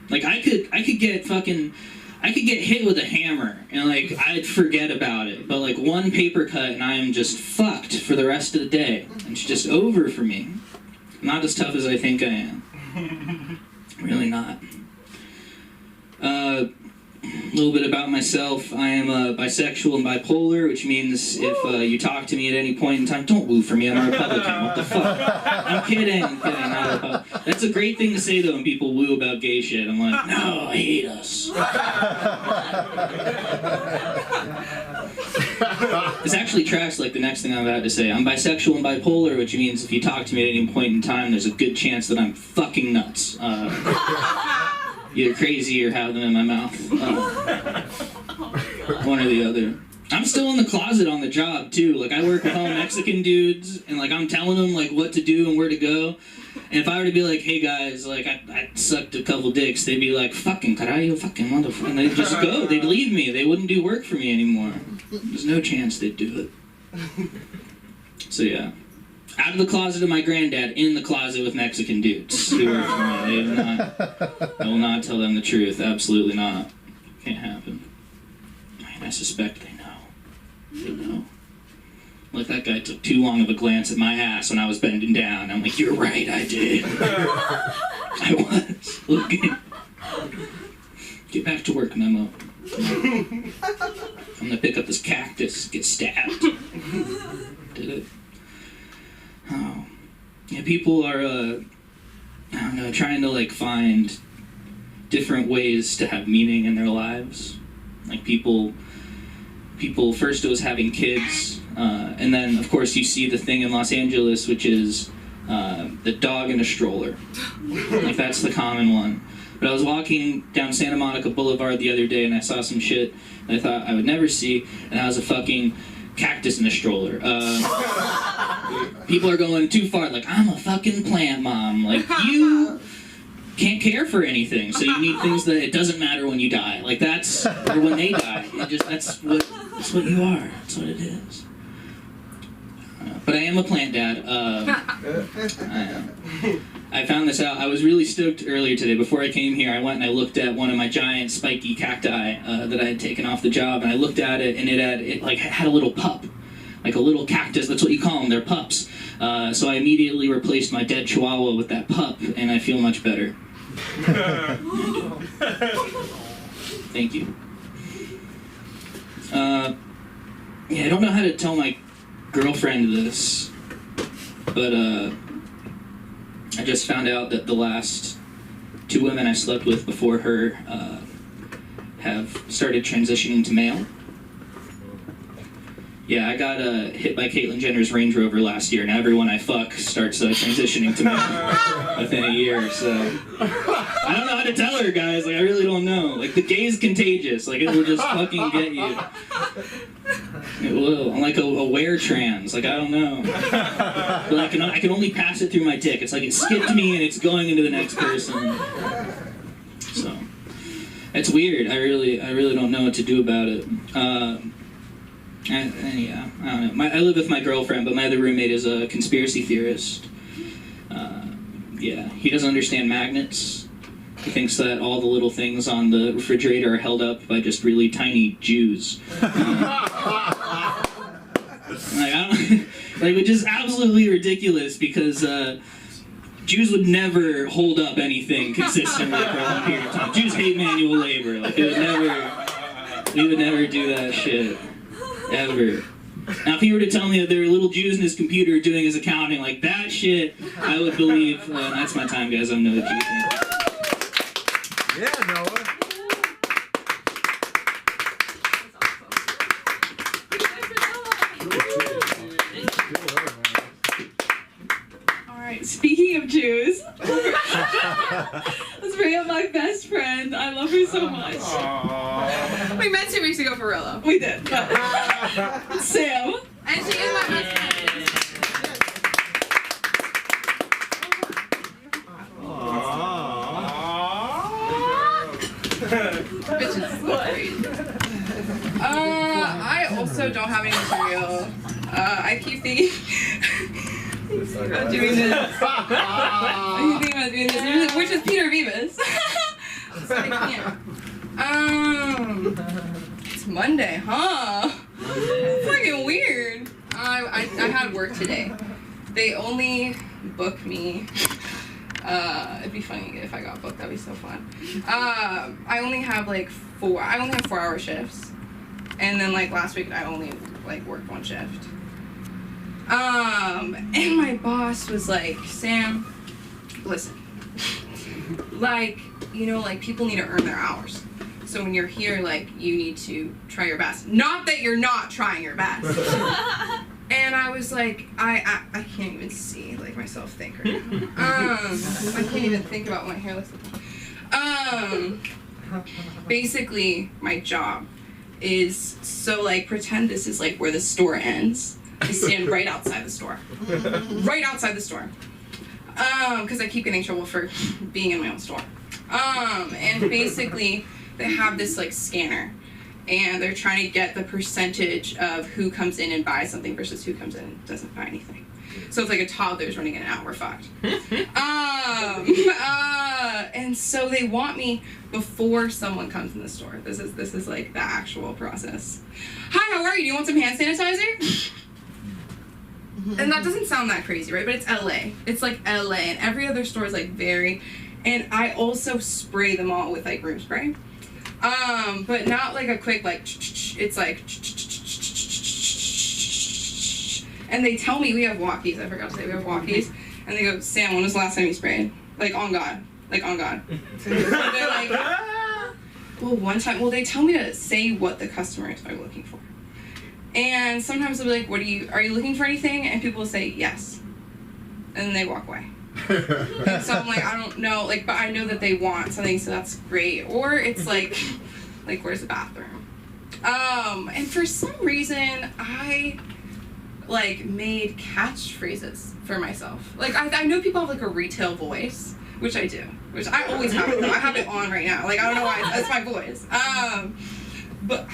Like I could get hit with a hammer and like I'd forget about it. But like one paper cut and I am just fucked for the rest of the day. It's just over for me. Not as tough as I think I am. Really not. A little bit about myself. I am bisexual and bipolar, which means if you talk to me at any point in time, don't woo for me, I'm a Republican. What the fuck? I'm kidding. That's a great thing to say though when people woo about gay shit. I'm like, no, I hate us. This actually tracks like the next thing I'm about to say. I'm bisexual and bipolar, which means if you talk to me at any point in time, there's a good chance that I'm fucking nuts. Either crazy or have them in my mouth. One or the other. I'm still in the closet on the job too. Like I work with all Mexican dudes and like I'm telling them like what to do and where to go. And if I were to be like, hey guys, like I sucked a couple dicks, they'd be like, fucking carajo, fucking motherfucker. And they'd just go. They'd leave me. They wouldn't do work for me anymore. There's no chance they'd do it. So yeah. Out of the closet of my granddad, in the closet with Mexican dudes who work for me. I will not tell them the truth. Absolutely not. Can't happen. Man, I suspect they know. They know. Like that guy took too long of a glance at my ass when I was bending down. I'm like, you're right, I did. I was. Looking. Get back to work, Memo. I'm gonna pick up this cactus, get stabbed. Did it. Oh, yeah. People are, I don't know, trying to like find different ways to have meaning in their lives. Like people. First, it was having kids, and then of course you see the thing in Los Angeles, which is the dog in a stroller. Like that's the common one. But I was walking down Santa Monica Boulevard the other day, and I saw some shit that I thought I would never see, and that was a fucking cactus in a stroller. People are going too far. Like, I'm a fucking plant mom. Like, you can't care for anything, so you need things that it doesn't matter when you die. Like, that's, or when they die. That's what you are. That's what it is. But I am a plant dad. I found this out. I was really stoked earlier today. Before I came here, I went and I looked at one of my giant spiky cacti that I had taken off the job, and I looked at it, and it had a little pup, like a little cactus. That's what you call them. They're pups. So I immediately replaced my dead chihuahua with that pup, and I feel much better. Thank you. Yeah, I don't know how to tell my girlfriend this, but I just found out that the last 2 women I slept with before her have started transitioning to male. Yeah, I got hit by Caitlyn Jenner's Range Rover last year, and everyone I fuck starts transitioning to me within a year, so... I don't know how to tell her, guys. Like, I really don't know. Like, the gay's contagious. Like, it will just fucking get you. It will. I'm like a wear trans. Like, I don't know. But I can only pass it through my dick. It's like it skipped me and it's going into the next person. So, it's weird. I really don't know what to do about it. Yeah, I don't know. I live with my girlfriend, but my other roommate is a conspiracy theorist. Yeah, he doesn't understand magnets. He thinks that all the little things on the refrigerator are held up by just really tiny Jews. Which is absolutely ridiculous because Jews would never hold up anything consistently for a long period of time. Jews hate manual labor. Like, they would never do that shit. Ever. Now, if he were to tell me that there are little Jews in his computer doing his accounting, like that shit, I would believe. That's my time, guys. I'm Noah G. Yeah, Noah. Alright, speaking of Jews, let's bring up my best friend. I love her so much. Aww. We met 2 weeks ago for Rilla. We did. But Sam. And she is my best friend. I also don't have any material. I keep thinking about doing this. I keep thinking about doing this, which is Peter Vivas. So I can't. It's Monday, huh? Fucking weird. I had work today. They only book me. It'd be funny if I got booked. That'd be so fun. I only have like 4-hour shifts, and then like last week I only like worked 1 shift. And my boss was like, Sam, listen, like, you know, like people need to earn their hours. So when you're here, like, you need to try your best. Not that you're not trying your best. And I was like, I can't even see, like, myself think right now. I can't even think about what my hair looks like. Basically, my job is, so, like, pretend this is, like, where the store ends. I stand right outside the store. Right outside the store. Because I keep getting in trouble for being in my own store. And basically, they have this, like, scanner. And they're trying to get the percentage of who comes in and buys something versus who comes in and doesn't buy anything. So it's like a toddler's running in and out, we're fucked. And so they want me before someone comes in the store. This is like the actual process. Hi, how are you? Do you want some hand sanitizer? And that doesn't sound that crazy, right? But it's LA. It's like LA, and every other store is like very. And I also spray them all with like room spray. But not like a quick like, it's like, and they tell me we have walkies. I forgot to say we have walkies. And they go, Sam, when was the last time you sprayed? Like, on God. Like, on God. They're like, well, one time, well, they tell me to say what the customers are looking for. And sometimes they'll be like, are you looking for anything? And people will say, yes. And then they walk away. And so I'm like, I don't know, like, but I know that they want something, so that's great. Or it's like, where's the bathroom? And for some reason, I, like, made catchphrases for myself. Like, I know people have, like, a retail voice, which I do. Which I always have it, though. I have it on right now. Like, I don't know why, that's my voice. But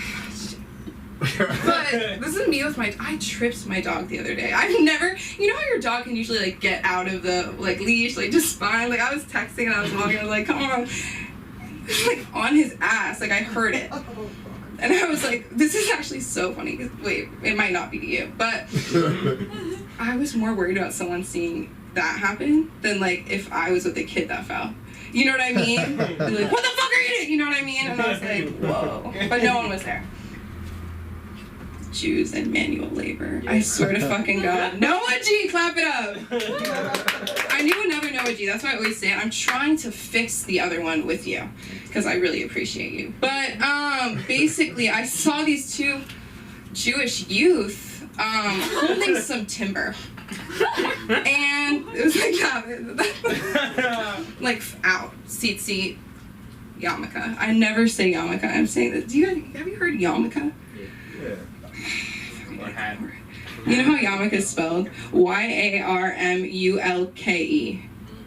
this is me with I tripped my dog the other day. I've never, you know how your dog can usually like get out of the like leash, like just fine. Like I was texting and I was walking, I was like, come on. It was like on his ass, like I heard it. And I was like, this is actually so funny, because wait, it might not be to you, but I was more worried about someone seeing that happen than like if I was with a kid that fell. You know what I mean? They're like, what the fuck are you doing? You know what I mean? And I was like, whoa. But no one was there. Jews and manual labor. I swear to fucking God. Noah G, clap it up. I knew another Noah G. That's why I always say it. I'm trying to fix the other one with you because I really appreciate you. But basically, I saw these two Jewish youth holding some timber. And it was like that. Like out. Seat. Yarmulke. I never say yarmulke. I'm saying that. Have you heard yarmulke? Yeah. Or hat. You know how yarmulke is spelled? Yarmulke.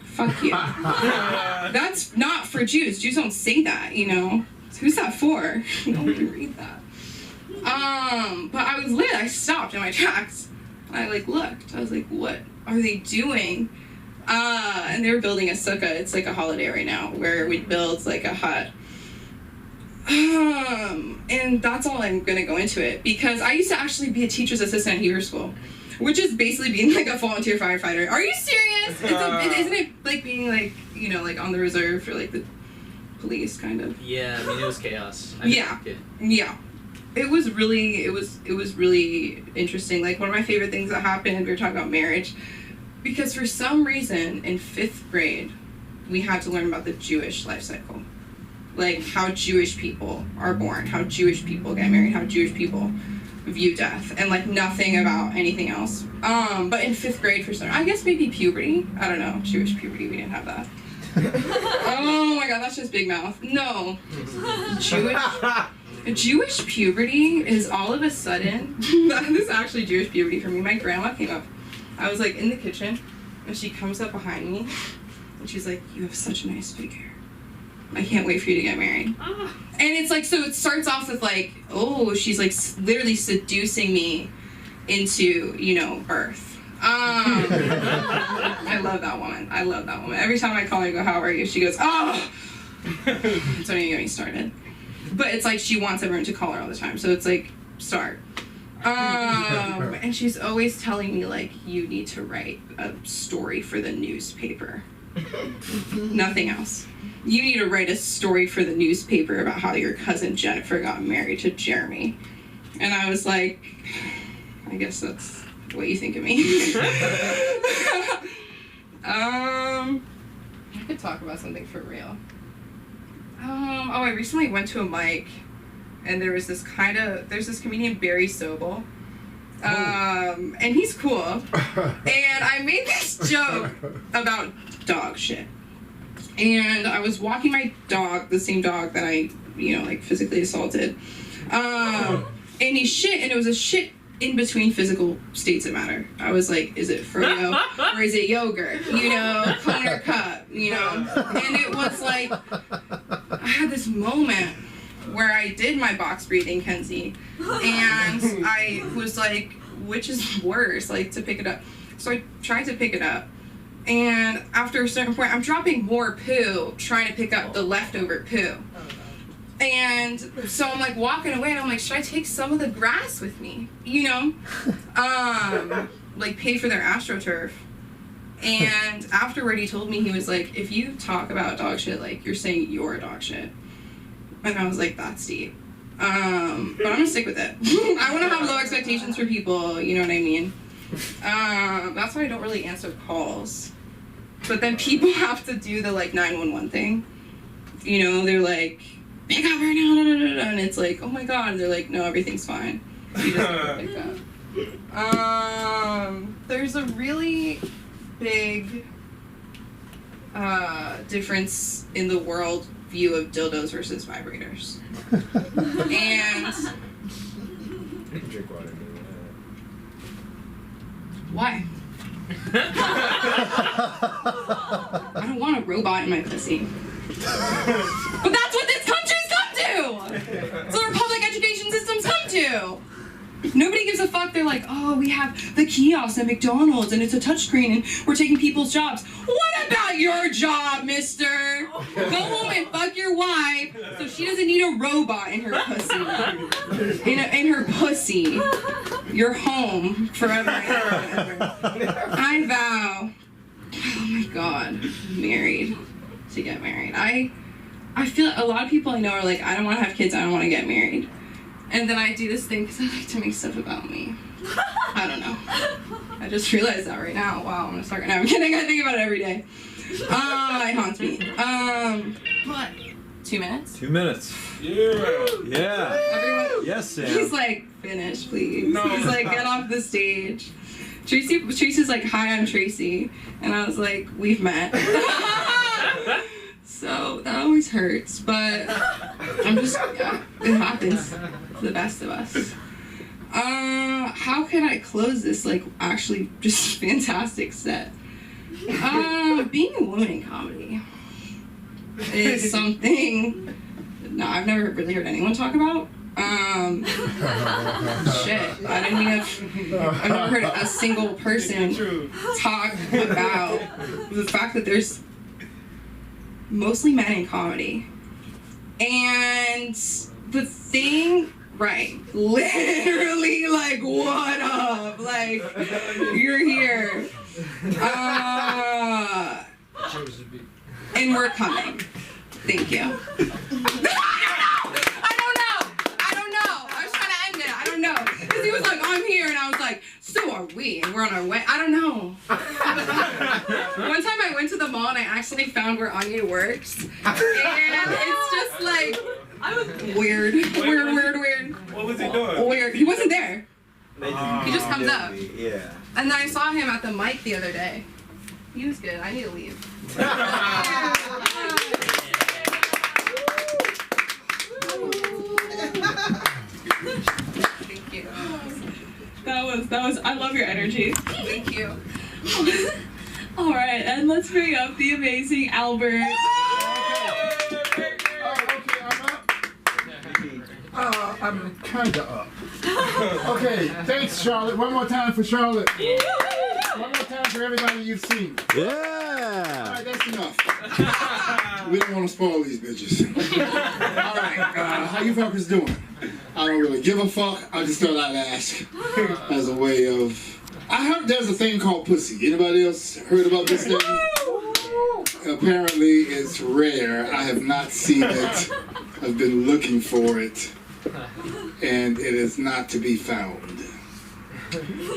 Fuck you. That's not for Jews. Jews don't say that, you know. Who's that for? No one can read that. But I was lit. I stopped in my tracks. I looked. I was like, what are they doing? And they were building a sukkah. It's like a holiday right now where we build like a hut. And that's all I'm gonna go into it because I used to actually be a teacher's assistant at Hebrew school, which is basically being like a volunteer firefighter. Are you serious? Isn't it like being like, you know, like on the reserve for like the police kind of? Yeah, I mean it was chaos. Yeah. It was really interesting. Like one of my favorite things that happened, we were talking about marriage, because for some reason in 5th grade, we had to learn about the Jewish life cycle. Like how Jewish people are born, how Jewish people get married, how Jewish people view death, and like nothing about anything else. But in 5th grade for some, I guess maybe puberty. I don't know, Jewish puberty, we didn't have that. Oh my god, that's just big mouth. No. Jewish puberty is all of a sudden, this is actually Jewish puberty for me. My grandma came up, I was like in the kitchen, and she comes up behind me, and she's like, you have such a nice figure. I can't wait for you to get married. And it's like, so it starts off with like, oh, she's like literally seducing me into, you know, birth. I love that woman. Every time I call her and go, how are you? She goes, oh! Don't even get me started. But it's like she wants everyone to call her all the time. So it's like, start. And she's always telling me like, you need to write a story for the newspaper. Nothing else. You need to write a story for the newspaper about how your cousin Jennifer got married to Jeremy. And I was like, I guess that's what you think of me. I could talk about something for real. I recently went to a mic, and there's this comedian, Barry Sobel. And he's cool. And I made this joke about dog shit. And I was walking my dog, the same dog that I, you know, like physically assaulted. And he shit, and it was a shit in between physical states that matter. I was like, is it Froyo or is it yogurt? You know, cone or cup, you know? And it was like, I had this moment where I did my box breathing, Kenzie, and I was like, which is worse, like to pick it up. So I tried to pick it up. And after a certain point, I'm dropping more poo, trying to pick up the leftover poo. And so I'm like walking away, and I'm like, should I take some of the grass with me? You know? Like pay for their AstroTurf. And afterward, he told me, he was like, if you talk about dog shit, like you're saying you're dog shit. And I was like, that's deep. But I'm gonna stick with it. I wanna have low expectations for people, you know what I mean? That's why I don't really answer calls. But then people have to do the like 911 thing. You know, they're like, pick up right now, and it's like, oh my god, and they're like, no, everything's fine. You just have to pick up. There's a really big difference in the world view of dildos versus vibrators. And Drink water. why? I don't want a robot in my pussy. But that's what this country's come to! That's what our public education system's come to! Nobody gives a fuck. They're like, oh, we have the kiosk at McDonald's and it's a touchscreen and we're taking people's jobs. What about your job, mister? Go home and fuck your wife so she doesn't need a robot in her pussy. In her pussy. You're home forever and ever. I vow. Oh my god. Married. To get married. I feel a lot of people I know are like, I don't want to have kids, I don't want to get married. And then I do this thing because I like to make stuff about me. I don't know. I just realized that right now. Wow, I'm gonna start right now. I'm kidding, I think about it every day. It haunts me. But 2 minutes. 2 minutes. Yeah. Yeah. Everyone, Yes, Sam. he's like, finish, please. No. He's like, get off the stage. Tracy's like, hi, I'm Tracy. And I was like, we've met. So that always hurts, but I'm just, yeah, it happens to the best of us. How can I close this, like, actually just fantastic set? Being a woman in comedy is something, no, I've never really heard anyone talk about. Shit, I've never heard a single person talk about the fact that there's mostly men in comedy. And the thing, right, literally, like, what up? Like, you're here. And we're coming. Thank you. I don't know. I was trying to end it. I don't know. Because he was like, I'm here. And I was like, so are we. And we're on our way. I don't know. One time I went to the mall and I actually found where Anya works. And it's just like, weird. Weird. What was he doing? Weird. He wasn't there. He just comes up. Yeah. And then I saw him at the mic the other day. He was good. I need to leave. Thank you. That was. I love your energy. Thank you. All right, and let's bring up the amazing Albert. Okay, I'm up. I'm kinda up. Okay, thanks, Charlotte. One more time for Charlotte. One more time for everybody you've seen. Yeah. All right, that's enough. We don't want to spoil these bitches. All right, how you fuckers doing? I don't really give a fuck. I just thought I'd ask as a way of. I heard there's a thing called pussy. Anybody else heard about this thing? Apparently, it's rare. I have not seen it. I've been looking for it, and it is not to be found.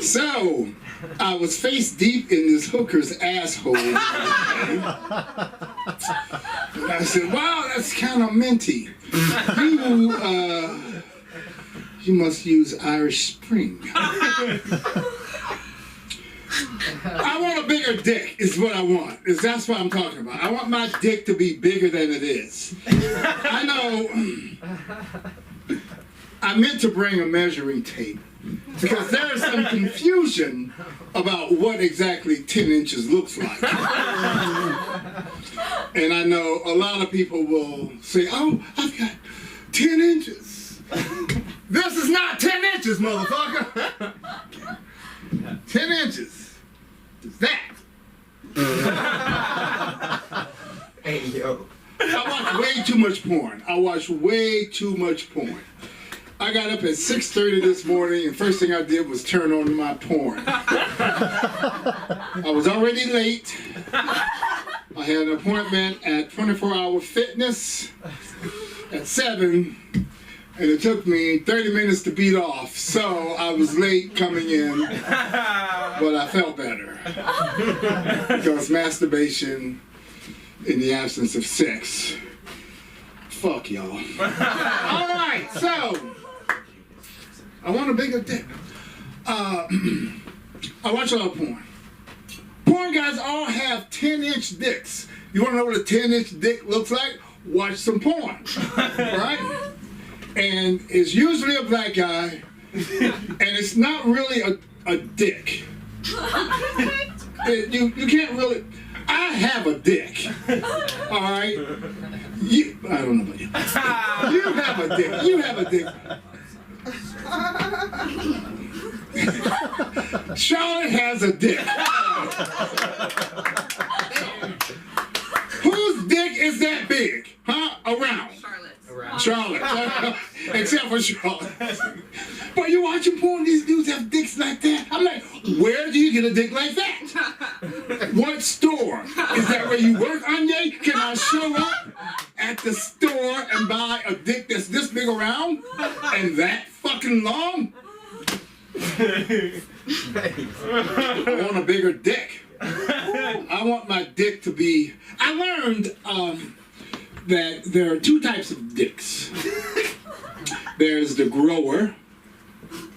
So, I was face deep in this hooker's asshole. And I said, wow, that's kind of minty. You must use Irish Spring. I want a bigger dick, is what I want. That's what I'm talking about. I want my dick to be bigger than it is. I know I meant to bring a measuring tape because there is some confusion about what exactly 10 inches looks like. And I know a lot of people will say, oh, I've got 10 inches. This is not 10 inches, motherfucker. 10 inches is that. Hey, yo. I watch way too much porn. I got up at 6:30 this morning, and first thing I did was turn on my porn. I was already late. I had an appointment at 24 Hour Fitness at 7, and it took me 30 minutes to beat off, so I was late coming in, but I felt better. Because masturbation in the absence of sex. Fuck y'all. Alright, so I want a bigger dick. I watch a lot of porn. Porn guys all have 10-inch dicks. You want to know what a 10-inch dick looks like? Watch some porn. Right? And it's usually a black guy, and it's not really a dick. You can't really. I have a dick. All right? I don't know about you. You have a dick. You have a dick. Charlotte has a dick. Whose dick is that big? Huh? Around. Charlotte. Except for Charlotte. But you watching porn, these dudes have dicks like that. I'm like, where do you get a dick like that? What store? Is that where you work, Anya? Can I show up at the store and buy a dick that's this big around and that fucking long? I want a bigger dick. I want my dick to be. I learned that there are two types of dicks. There's the grower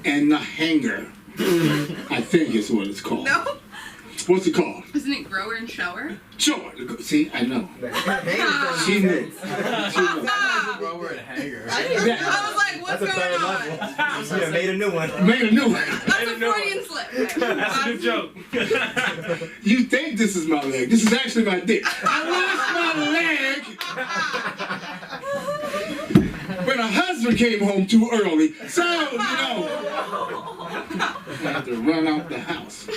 and the hanger. I think is what it's called. No? What's it called? Isn't it grower and shower? Sure. See, I know. She knew. Grower and hanger. I was like, what's That's a going third on? level. Yeah, made a new one. Made a new one. That's a Freudian slip. That's a new joke. You think this is my leg. This is actually my dick. I lost my leg when a husband came home too early. So, you know, I had to run out the house.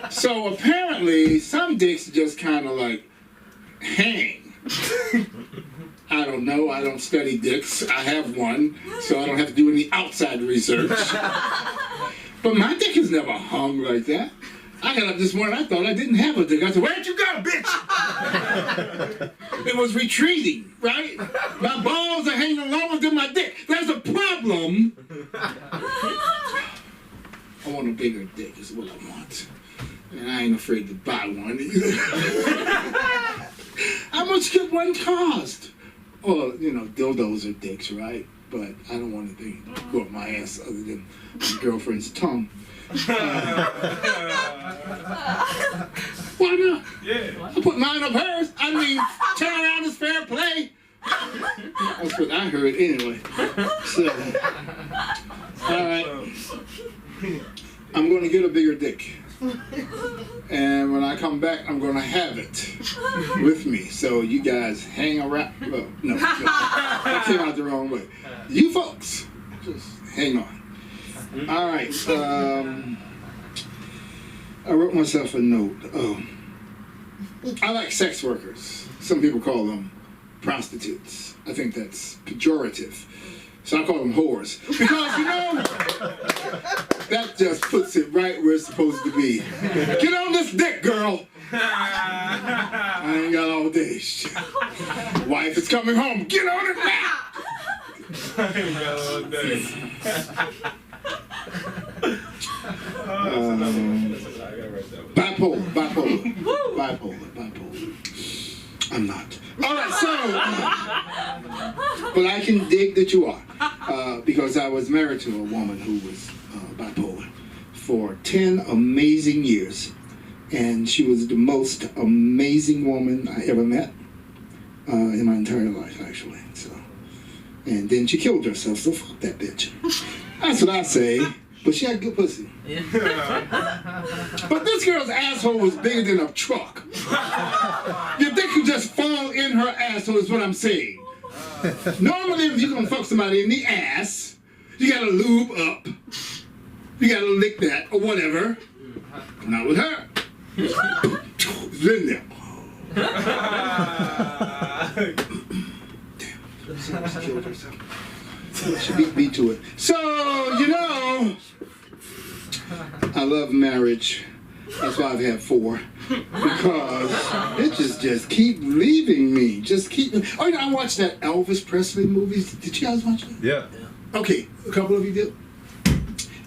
So apparently, some dicks just kind of like hang. I don't know. I don't study dicks. I have one, so I don't have to do any outside research. But my dick has never hung like that. I got up this morning, I thought I didn't have a dick. I said, where'd you go, bitch? It was retreating, right? My balls are hanging lower than my dick. There's a problem. I want a bigger dick is what I want. And I ain't afraid to buy one either. How much could one cost? Well, you know, dildos are dicks, right? But I don't want anything to go up my ass other than my girlfriend's tongue. Why not? Yeah. I put mine up hers. I mean, turn around is fair play. That's what I heard anyway. So, all right. I'm going to get a bigger dick. And when I come back, I'm going to have it with me. So you guys hang around. Well, no, that came out the wrong way. You folks, just hang on. All right. I wrote myself a note. I like sex workers. Some people call them prostitutes. I think that's pejorative. So I call them whores. Because, you know, that just puts it right where it's supposed to be. Get on this dick, girl. I ain't got all day. Wife is coming home. Get on it now. I ain't got all day. Bipolar. I'm not. All right, so, but I can dig that you are, because I was married to a woman who was bipolar for 10 amazing years, and she was the most amazing woman I ever met in my entire life, actually. So, and then she killed herself, so fuck that bitch. That's what I say. But she had good pussy. But this girl's asshole was bigger than a truck. You think you just fall in her asshole is what I'm saying. Normally, if you're gonna fuck somebody in the ass, you gotta lube up. You gotta lick that or whatever. Not with her. It's in there. Damn. She killed herself. She beat me to it. So, you know, I love marriage. That's why I've had 4. Because bitches just keep leaving me. Just keep. Oh, you know, I watched that Elvis Presley movie. Did you guys watch that? Yeah. Okay, a couple of you did.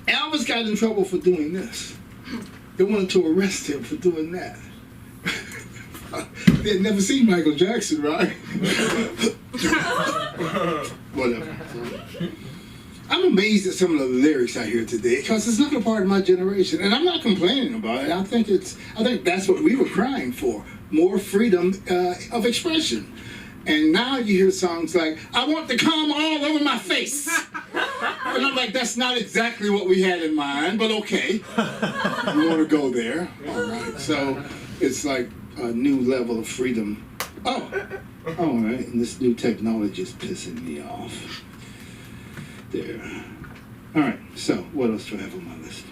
Elvis got in trouble for doing this. They wanted to arrest him for doing that. They had never seen Michael Jackson, right? Whatever. I'm amazed at some of the lyrics I hear today because it's not a part of my generation, and I'm not complaining about it. I think that's what we were crying for: more freedom of expression. And now you hear songs like "I want to come all over my face," and I'm like, that's not exactly what we had in mind, but okay, you want to go there, all right. So it's like a new level of freedom. Oh, all right, and this new technology is pissing me off. There. All right, so what else do I have on my list?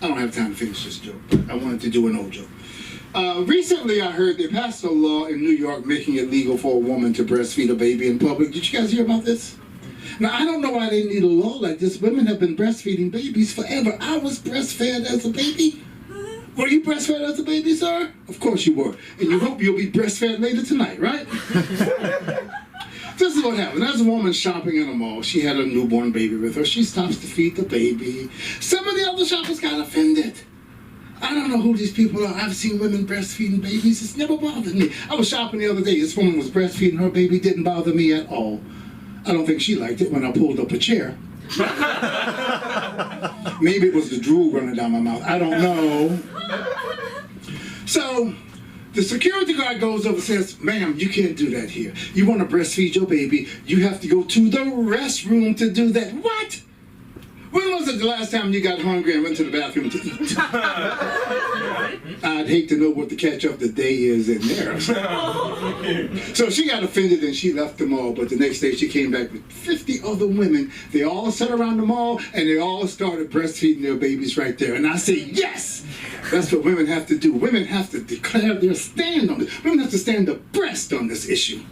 I don't have time to finish this joke, but I wanted to do an old joke. Recently, I heard they passed a law in New York making it legal for a woman to breastfeed a baby in public. Did you guys hear about this? Now, I don't know why they need a law like this. Women have been breastfeeding babies forever. I was breastfed as a baby. Were you breastfed as a baby, sir? Of course you were. And you hope you'll be breastfed later tonight, right? This is what happened. There's a woman shopping in a mall. She had a newborn baby with her. She stops to feed the baby. Some of the other shoppers got offended. I don't know who these people are. I've seen women breastfeeding babies. It's never bothered me. I was shopping the other day. This woman was breastfeeding her baby. Didn't bother me at all. I don't think she liked it when I pulled up a chair. Maybe it was the drool running down my mouth. I don't know. So the security guard goes over and says, ma'am, you can't do that here. You want to breastfeed your baby, you have to go to the restroom to do that. What? When was it the last time you got hungry and went to the bathroom to eat? I'd hate to know what the catch of the day is in there. So she got offended and she left the mall, but the next day she came back with 50 other women. They all sat around the mall and they all started breastfeeding their babies right there. And I say, yes! That's what women have to do. Women have to declare their stand on it. Women have to stand abreast on this issue.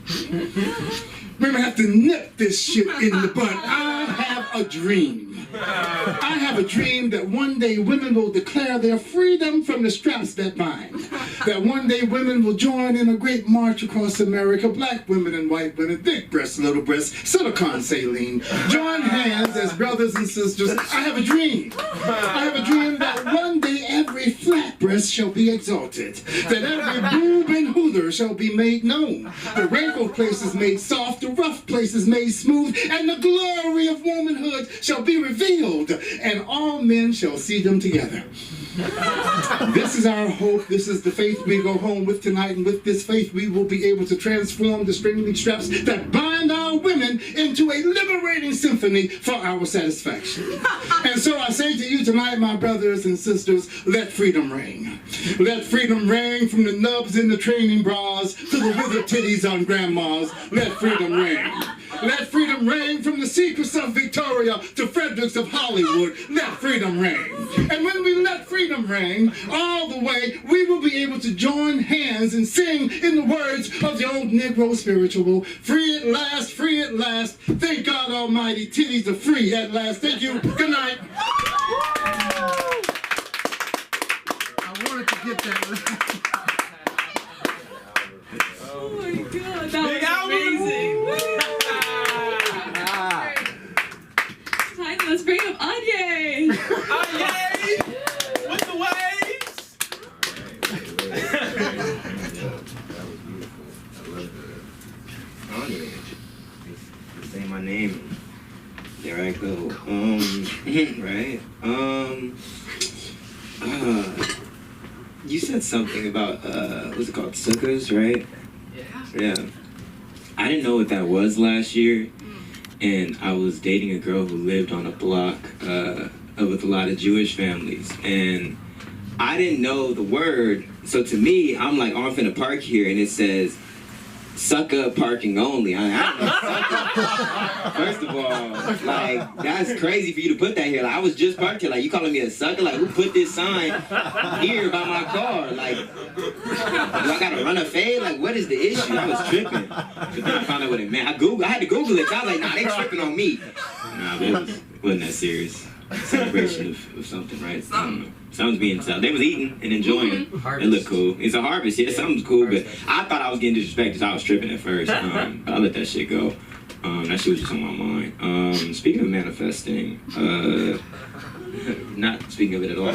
Women have to nip this shit in the bud. I have a dream. I have a dream that one day women will declare their freedom from the straps that bind. That one day women will join in a great march across America. Black women and white women, big breasts, little breasts, silicone saline. Join hands as brothers and sisters. I have a dream. I have a dream that one day every flat breast shall be exalted. That every boob and hooter shall be made known. The wrinkled places made soft, the rough places made smooth, and the glory of womanhood shall be revealed, and all men shall see them together. This is our hope. This is the faith we go home with tonight, and with this faith we will be able to transform the string straps that bind our women into a liberating symphony for our satisfaction. And so I say to you tonight, my brothers and sisters, let freedom ring. Let freedom ring from the nubs in the training bras to the withered titties on grandmas. Let freedom ring. Let freedom ring from the secrets of Victoria to Fredericks of Hollywood. Let freedom ring. And when we let freedom ring all the way, we will be able to join hands and sing in the words of the old Negro spiritual. Free at last, free at last. Thank God Almighty, titties are free at last. Thank you. Good night. I wanted to get that. Oh my God, that was amazing. Woo! Time, let's bring up Anye. Anye! With the waves! Anye. Say my name. There I go. Right? You said something about, what's it called? Sukkahs, right? Yeah. I didn't know what that was last year. And I was dating a girl who lived on a block with a lot of Jewish families. And I didn't know the word. So to me, I'm like, oh, I'm finna park here. And it says, sucker parking only. I don't know. First of all, like, that's crazy for you to put that here. Like, I was just parked here. Like, you calling me a sucker? Like, who put this sign here by my car? Like, do I gotta run a fade? Like, what is the issue? I was tripping. But then I found out what it meant. I had to Google it. I was like, nah, they tripping on me. Nah, but it wasn't that serious. Celebration of something, right? I don't know. Something's being sold. They was eating and enjoying. It looked cool. It's a harvest, yeah. Something's cool, but I thought I was getting disrespected, so I was tripping at first. But I let that shit go. That shit was just on my mind. Speaking of manifesting, not speaking of it at all.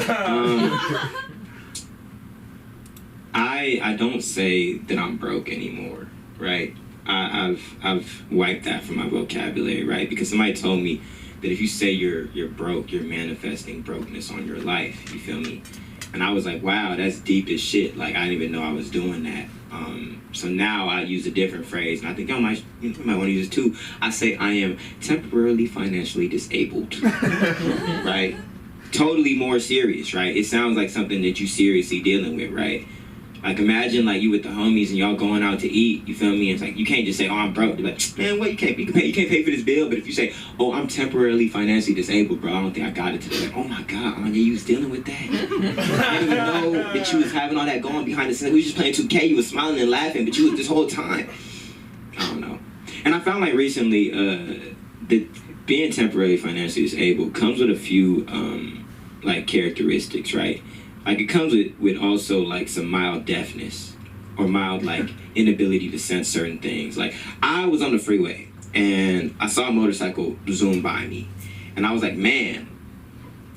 I don't say that I'm broke anymore, right? I've wiped that from my vocabulary, right? Because somebody told me that if you say you're broke, you're manifesting brokenness on your life. You feel me? And I was like, wow, that's deep as shit. Like, I didn't even know I was doing that. So now I use a different phrase, and I think y'all might want to use it too. I say I am temporarily financially disabled, right? Totally more serious, right? It sounds like something that you seriously dealing with, right? Like, imagine, like, you with the homies and y'all going out to eat, you feel me? It's like, you can't just say, oh, I'm broke. They're like, man, what, you can't pay for this bill. But if you say, oh, I'm temporarily financially disabled, bro, I don't think I got it today. Like, oh my God, Anya, you was dealing with that? I didn't even know that you was having all that going behind the scenes. We was just playing 2K, you was smiling and laughing, but you was this whole time. I don't know. And I found, like, recently, that being temporarily financially disabled comes with a few, like, characteristics, right? Like, it comes with also, like, some mild deafness or mild, like, inability to sense certain things. Like, I was on the freeway, and I saw a motorcycle zoom by me. And I was like, man,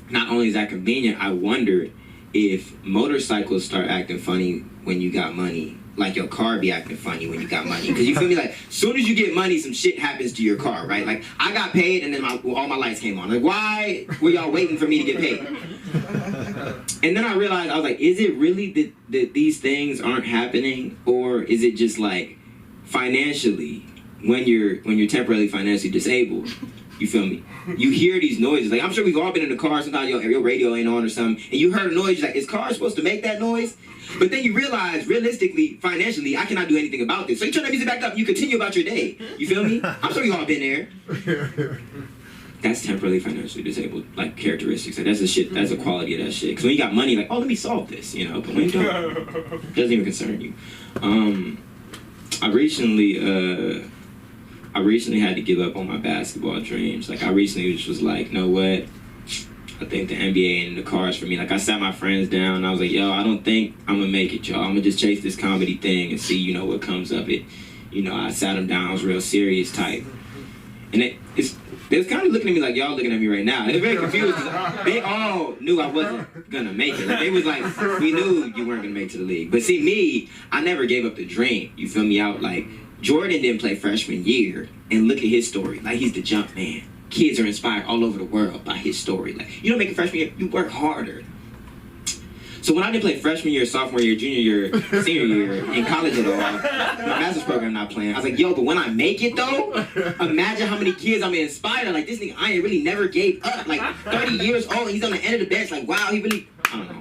not only is that convenient, I wondered if motorcycles start acting funny when you got money, like your car be acting funny when you got money. Because you feel me? Like, as soon as you get money, some shit happens to your car, right? Like, I got paid and then all my lights came on. Like, why were y'all waiting for me to get paid? And then I realized, I was like, is it really that these things aren't happening? Or is it just like, financially, when you're temporarily financially disabled, you feel me? You hear these noises. Like, I'm sure we've all been in the car, sometimes your radio ain't on or something, and you heard a noise, you're like, is car supposed to make that noise? But then you realize, realistically, financially, I cannot do anything about this. So you turn that music back up and you continue about your day. You feel me? I'm sure you all been there. That's temporarily financially disabled, like, characteristics. Like, that's the shit, that's the quality of that shit. Because when you got money, like, oh, let me solve this, you know? But when you don't, it doesn't even concern you. I recently had to give up on my basketball dreams. Like, I recently just was like, you know what? I think the NBA ain't in the cards for me. Like, I sat my friends down and I was like, yo, I don't think I'm gonna make it, y'all. I'm gonna just chase this comedy thing and see, you know, what comes of it. You know, I sat them down, I was real serious type. And they was kind of looking at me like y'all looking at me right now. They were very confused because they all knew I wasn't gonna make it. Like, they was like, we knew you weren't gonna make it to the league. But see, me, I never gave up the dream. You feel me out? Like, Jordan didn't play freshman year, and look at his story. Like, he's the jump man. Kids are inspired all over the world by his story. Like, you don't make it freshman year, you work harder. So when I didn't play freshman year, sophomore year, junior year, senior year, in college at all, my master's program not playing, I was like, yo, but when I make it though, imagine how many kids I'm inspired. Like, this nigga, I ain't really never gave up. Like, 30 years old, and he's on the end of the bench. Like, wow, he really, I don't know.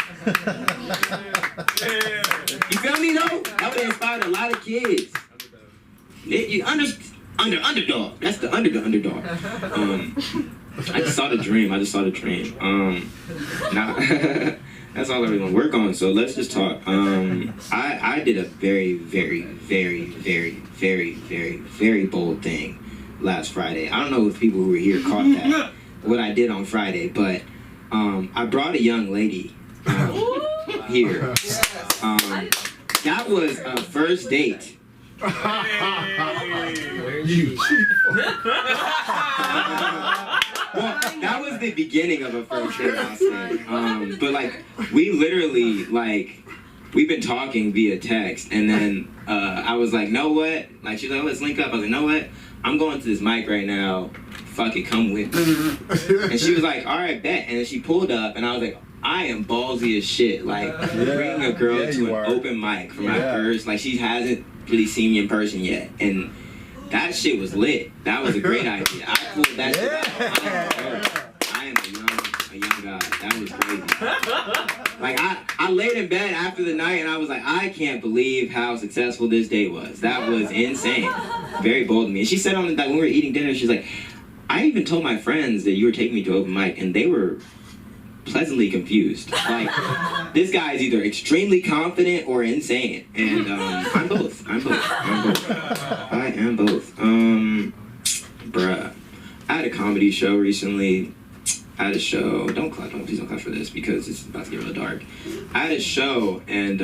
You feel me though? That would inspire a lot of kids. Underdog. That's the underdog. I just saw the dream. Nah, that's all I really want to work on. So let's just talk. I did a very, very, very, very, very, very, very bold thing last Friday. I don't know if people who were here caught that, what I did on Friday, but I brought a young lady here. That was a first date. Well, that was the beginning of a first date, I'll say. But like, we literally, like, we've been talking via text, and then I was like, know what? Like, she's like, let's link up. I was like, know what? I'm going to this mic right now. Fuck it, come with me. And she was like, all right, bet. And then she pulled up, and I was like, I am ballsy as shit. Like, bringing a girl to an open mic for my first, like, she hasn't really seen me in person yet, and that shit was lit. That was a great idea. I pulled that shit out. I am a young guy. That was crazy. Like, I laid in bed after the night and I was like, I can't believe how successful this date was. That was insane. Very bold of me. And she said on that when we were eating dinner, she's like, I even told my friends that you were taking me to open mic, and they were pleasantly confused. Like, this guy is either extremely confident or insane, and I'm both. I am both. Bruh, I had a comedy show recently. I had a show. Please don't clap for this because it's about to get real dark. I had a show, and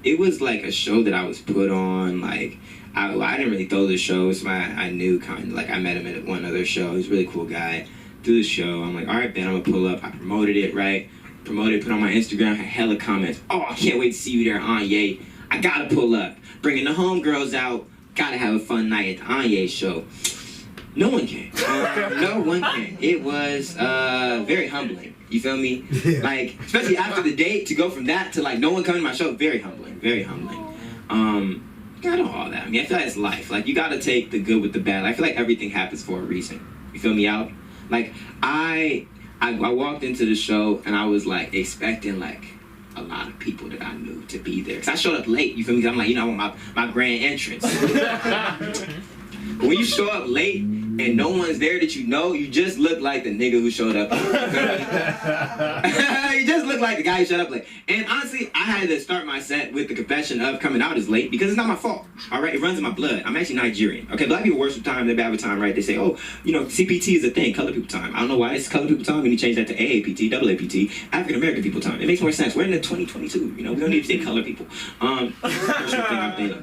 it was like a show that I was put on. Like, I didn't really throw the show. So I knew kind of, like, I met him at one other show. He's a really cool guy. Through the show, I'm like, all right, Ben, I'm gonna pull up. I promoted it, right? Put on my Instagram, had hella comments. Oh, I can't wait to see you there, Anye. I gotta pull up. Bringing the homegirls out. Gotta have a fun night at the Anye show. No one came. No one came. It was very humbling. You feel me? Yeah. Like, especially after the date, to go from that to like no one coming to my show, very humbling. Very humbling. Got all that. I mean, I feel like it's life. Like, you gotta take the good with the bad. I feel like everything happens for a reason. You feel me out? Like, I walked into the show and I was like expecting like a lot of people that I knew to be there. Cause I showed up late, you feel me? 'Cause I'm like, you know, I want my grand entrance. When you show up late and no one's there that you know, you just look like the nigga who showed up. You just look like the guy who showed up late. And honestly, I had to start my set with the confession of coming out as late because it's not my fault. All right, it runs in my blood. I'm actually Nigerian. Okay, black people worship time, they're bad with time, right? They say, oh, you know, CPT is a thing, colored people time. I don't know why it's colored people time, and you change that to AAPT, AAPT, African American people time. It makes more sense. We're in the 2022. You know, we don't need to say colored people.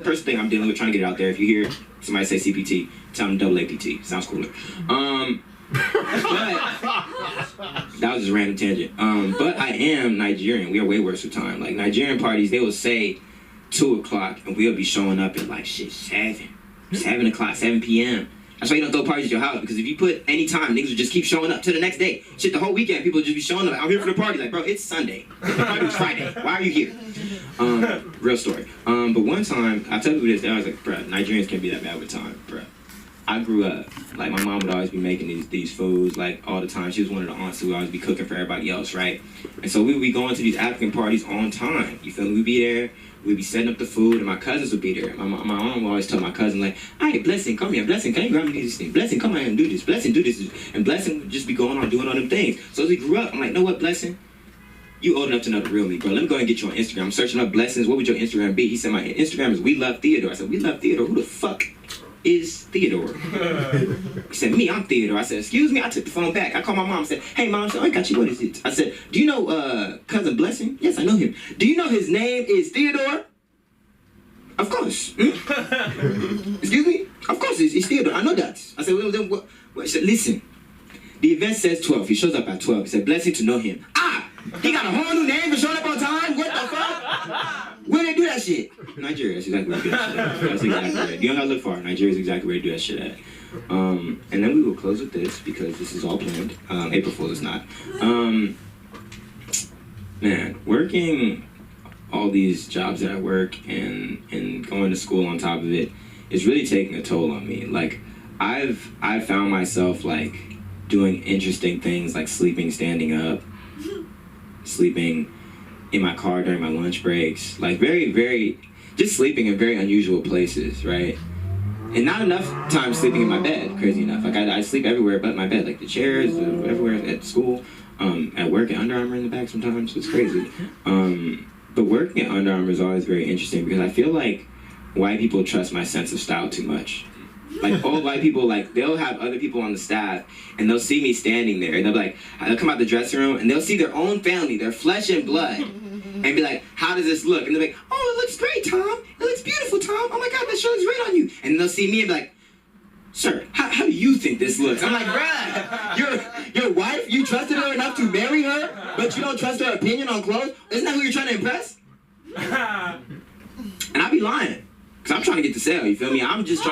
First thing I'm dealing with, trying to get it out there. If you hear somebody say CPT, tell them AAPT. Sounds cooler. But That was just a random tangent. But I am Nigerian. We are way worse with time. Like Nigerian parties, they will say 2 o'clock, and we'll be showing up at like shit 7 o'clock, 7 p.m. That's why you don't throw parties at your house, because if you put any time, niggas will just keep showing up to the next day. Shit, the whole weekend, people will just be showing up. I'm here for the party. Like, bro, it's Sunday. The party was Friday. Why are you here? Real story. But one time, I tell people this, I was like, bro, Nigerians can't be that bad with time, bro. I grew up, like, my mom would always be making these foods, like, all the time. She was one of the aunts who would always be cooking for everybody else, right? And so we would be going to these African parties on time. You feel me? We'd be there. We'd be setting up the food, and my cousins would be there. My mom would always tell my cousin, like, hey, Blessing, come here. Blessing, can you grab me this thing? Blessing, come here and do this. Blessing, do this. And Blessing would just be going on doing all them things. So as we grew up, I'm like, know what, Blessing? You old enough to know the real me, bro. Let me go and get you on Instagram. I'm searching up Blessings. What would your Instagram be? He said, my Instagram is We Love Theodore. I said, We Love Theodore? Who the fuck is Theodore? He said, me, I'm Theodore. I said, excuse me. I took the phone back. I called my mom and said, hey, mom, I got you. What is it? I said, do you know Cousin Blessing? Yes, I know him. Do you know his name is Theodore? Of course. Excuse me? Of course, it's Theodore. I know that. I said, well, then what? He said, listen. The event says 12. He shows up at 12. He said, Blessing to know him. Ah! He got a whole new name for showing up on time? What the fuck? Where they do that shit? Nigeria. That's exactly where they do that shit at. That's exactly where. You don't gotta look far. Nigeria is exactly where they do that shit at. And then we will close with this because this is all planned. April Fool is not. Man, working all these jobs that I work and going to school on top of it is really taking a toll on me. Like, I've found myself like doing interesting things like sleeping standing up, sleeping in my car during my lunch breaks, like very just sleeping in very unusual places, right? And not enough time sleeping in my bed, crazy enough. Like I sleep everywhere but my bed, like the chairs, everywhere at school, at work, at Under Armour in the back sometimes. It's crazy. But working at Under Armour is always very interesting because I feel like white people trust my sense of style too much. Like old white people, like they'll have other people on the staff and they'll see me standing there and they'll be like, they'll come out the dressing room and they'll see their own family, their flesh and blood, and be like, how does this look? And they'll be like, oh, it looks great, Tom. It looks beautiful, Tom. Oh my God, that shirt looks great on you. And they'll see me and be like, sir, how do you think this looks? I'm like, bruh, your wife, you trusted her enough to marry her, but you don't trust her opinion on clothes? Isn't that who you're trying to impress? And I be lying, because I'm trying to get the sale, you feel me? I'm just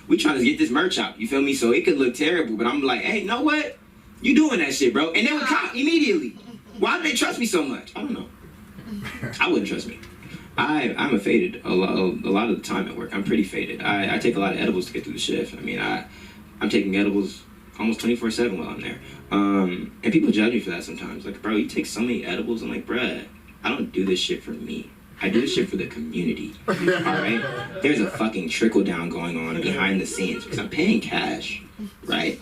we trying to get this merch out, you feel me? So it could look terrible, but I'm like, hey, you know what? You doing that shit, bro. And they would cop immediately. Why do they trust me so much? I don't know. I wouldn't trust me. I'm a faded a lot of the time at work. I'm pretty faded. I take a lot of edibles to get through the shift. I mean, I'm taking edibles almost 24/7 while I'm there. And people judge me for that sometimes. Like, bro, you take so many edibles. I'm like, bruh, I don't do this shit for me. I do this shit for the community. All right? There's a fucking trickle down going on behind the scenes because I'm paying cash, right?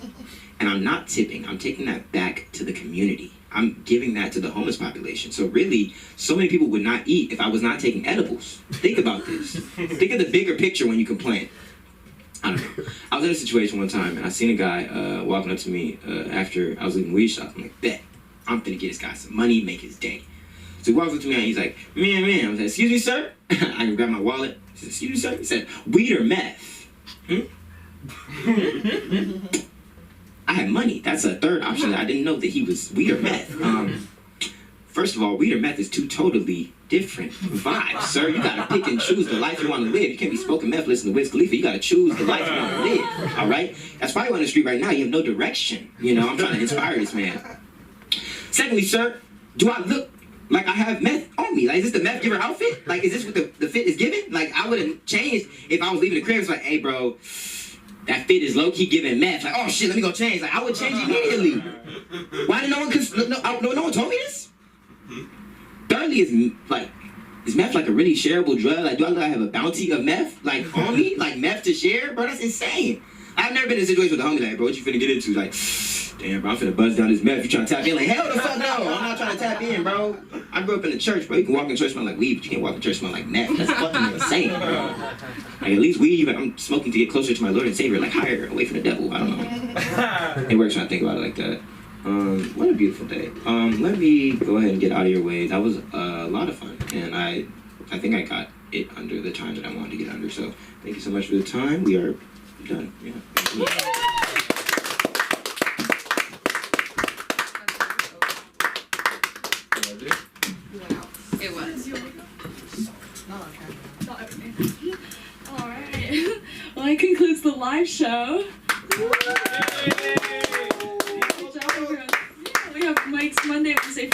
And I'm not tipping. I'm taking that back to the community. I'm giving that to the homeless population. So really, so many people would not eat if I was not taking edibles. Think about this. Think of the bigger picture when you complain. I don't know. I was in a situation one time, and I seen a guy walking up to me after I was leaving weed shop. I'm like, bet, I'm finna get this guy some money, make his day. So he walks up to me, and he's like, man. I was like, excuse me, sir? I can grab my wallet. He said, excuse me, sir? He said, weed or meth? I had money. That's a third option. I didn't know that he was weed or meth. First of all, weed or meth is two totally different vibes, sir. You gotta pick and choose the life you want to live. You can't be smoking meth, listen to Wiz Khalifa. You gotta choose the life you want to live, all right? That's why you're on the street right now. You have no direction. You know, I'm trying to inspire this man. Secondly, sir, do I look like I have meth on me? Like, is this the meth giver outfit? Like, is this what the fit is giving? Like, I would have changed if I was leaving the crib. It's like, hey, bro, that fit is low-key giving meth. Like, oh, shit, let me go change. Like, I would change immediately. Why did no one told me this? Thirdly, is meth like a really shareable drug? Like, do I look like I have a bounty of meth, like, on me? Like, meth to share? Bro, that's insane. I've never been in a situation with a homie like, bro, what you finna get into? Like, damn, bro, I'm finna buzz down this meth. You trying to tap in? Like, hell the fuck no. I'm not trying to tap in, bro. I grew up in the church, bro. You can walk in church smell like weed, but you can't walk in church smell like meth. That's fucking insane, bro. Like, at least weed, I'm smoking to get closer to my Lord and Savior, like higher, away from the devil. I don't know. It works when I think about it like that. What a beautiful day. Let me go ahead and get out of your way. That was a lot of fun, and I think I got it under the time that I wanted to get under. So thank you so much for the time. We are done. Yeah. Was it? Wow. It was. Not everything. All right. Well, that concludes the live show. Good job, everyone. Yeah, we have mics Monday, Wednesday, Friday.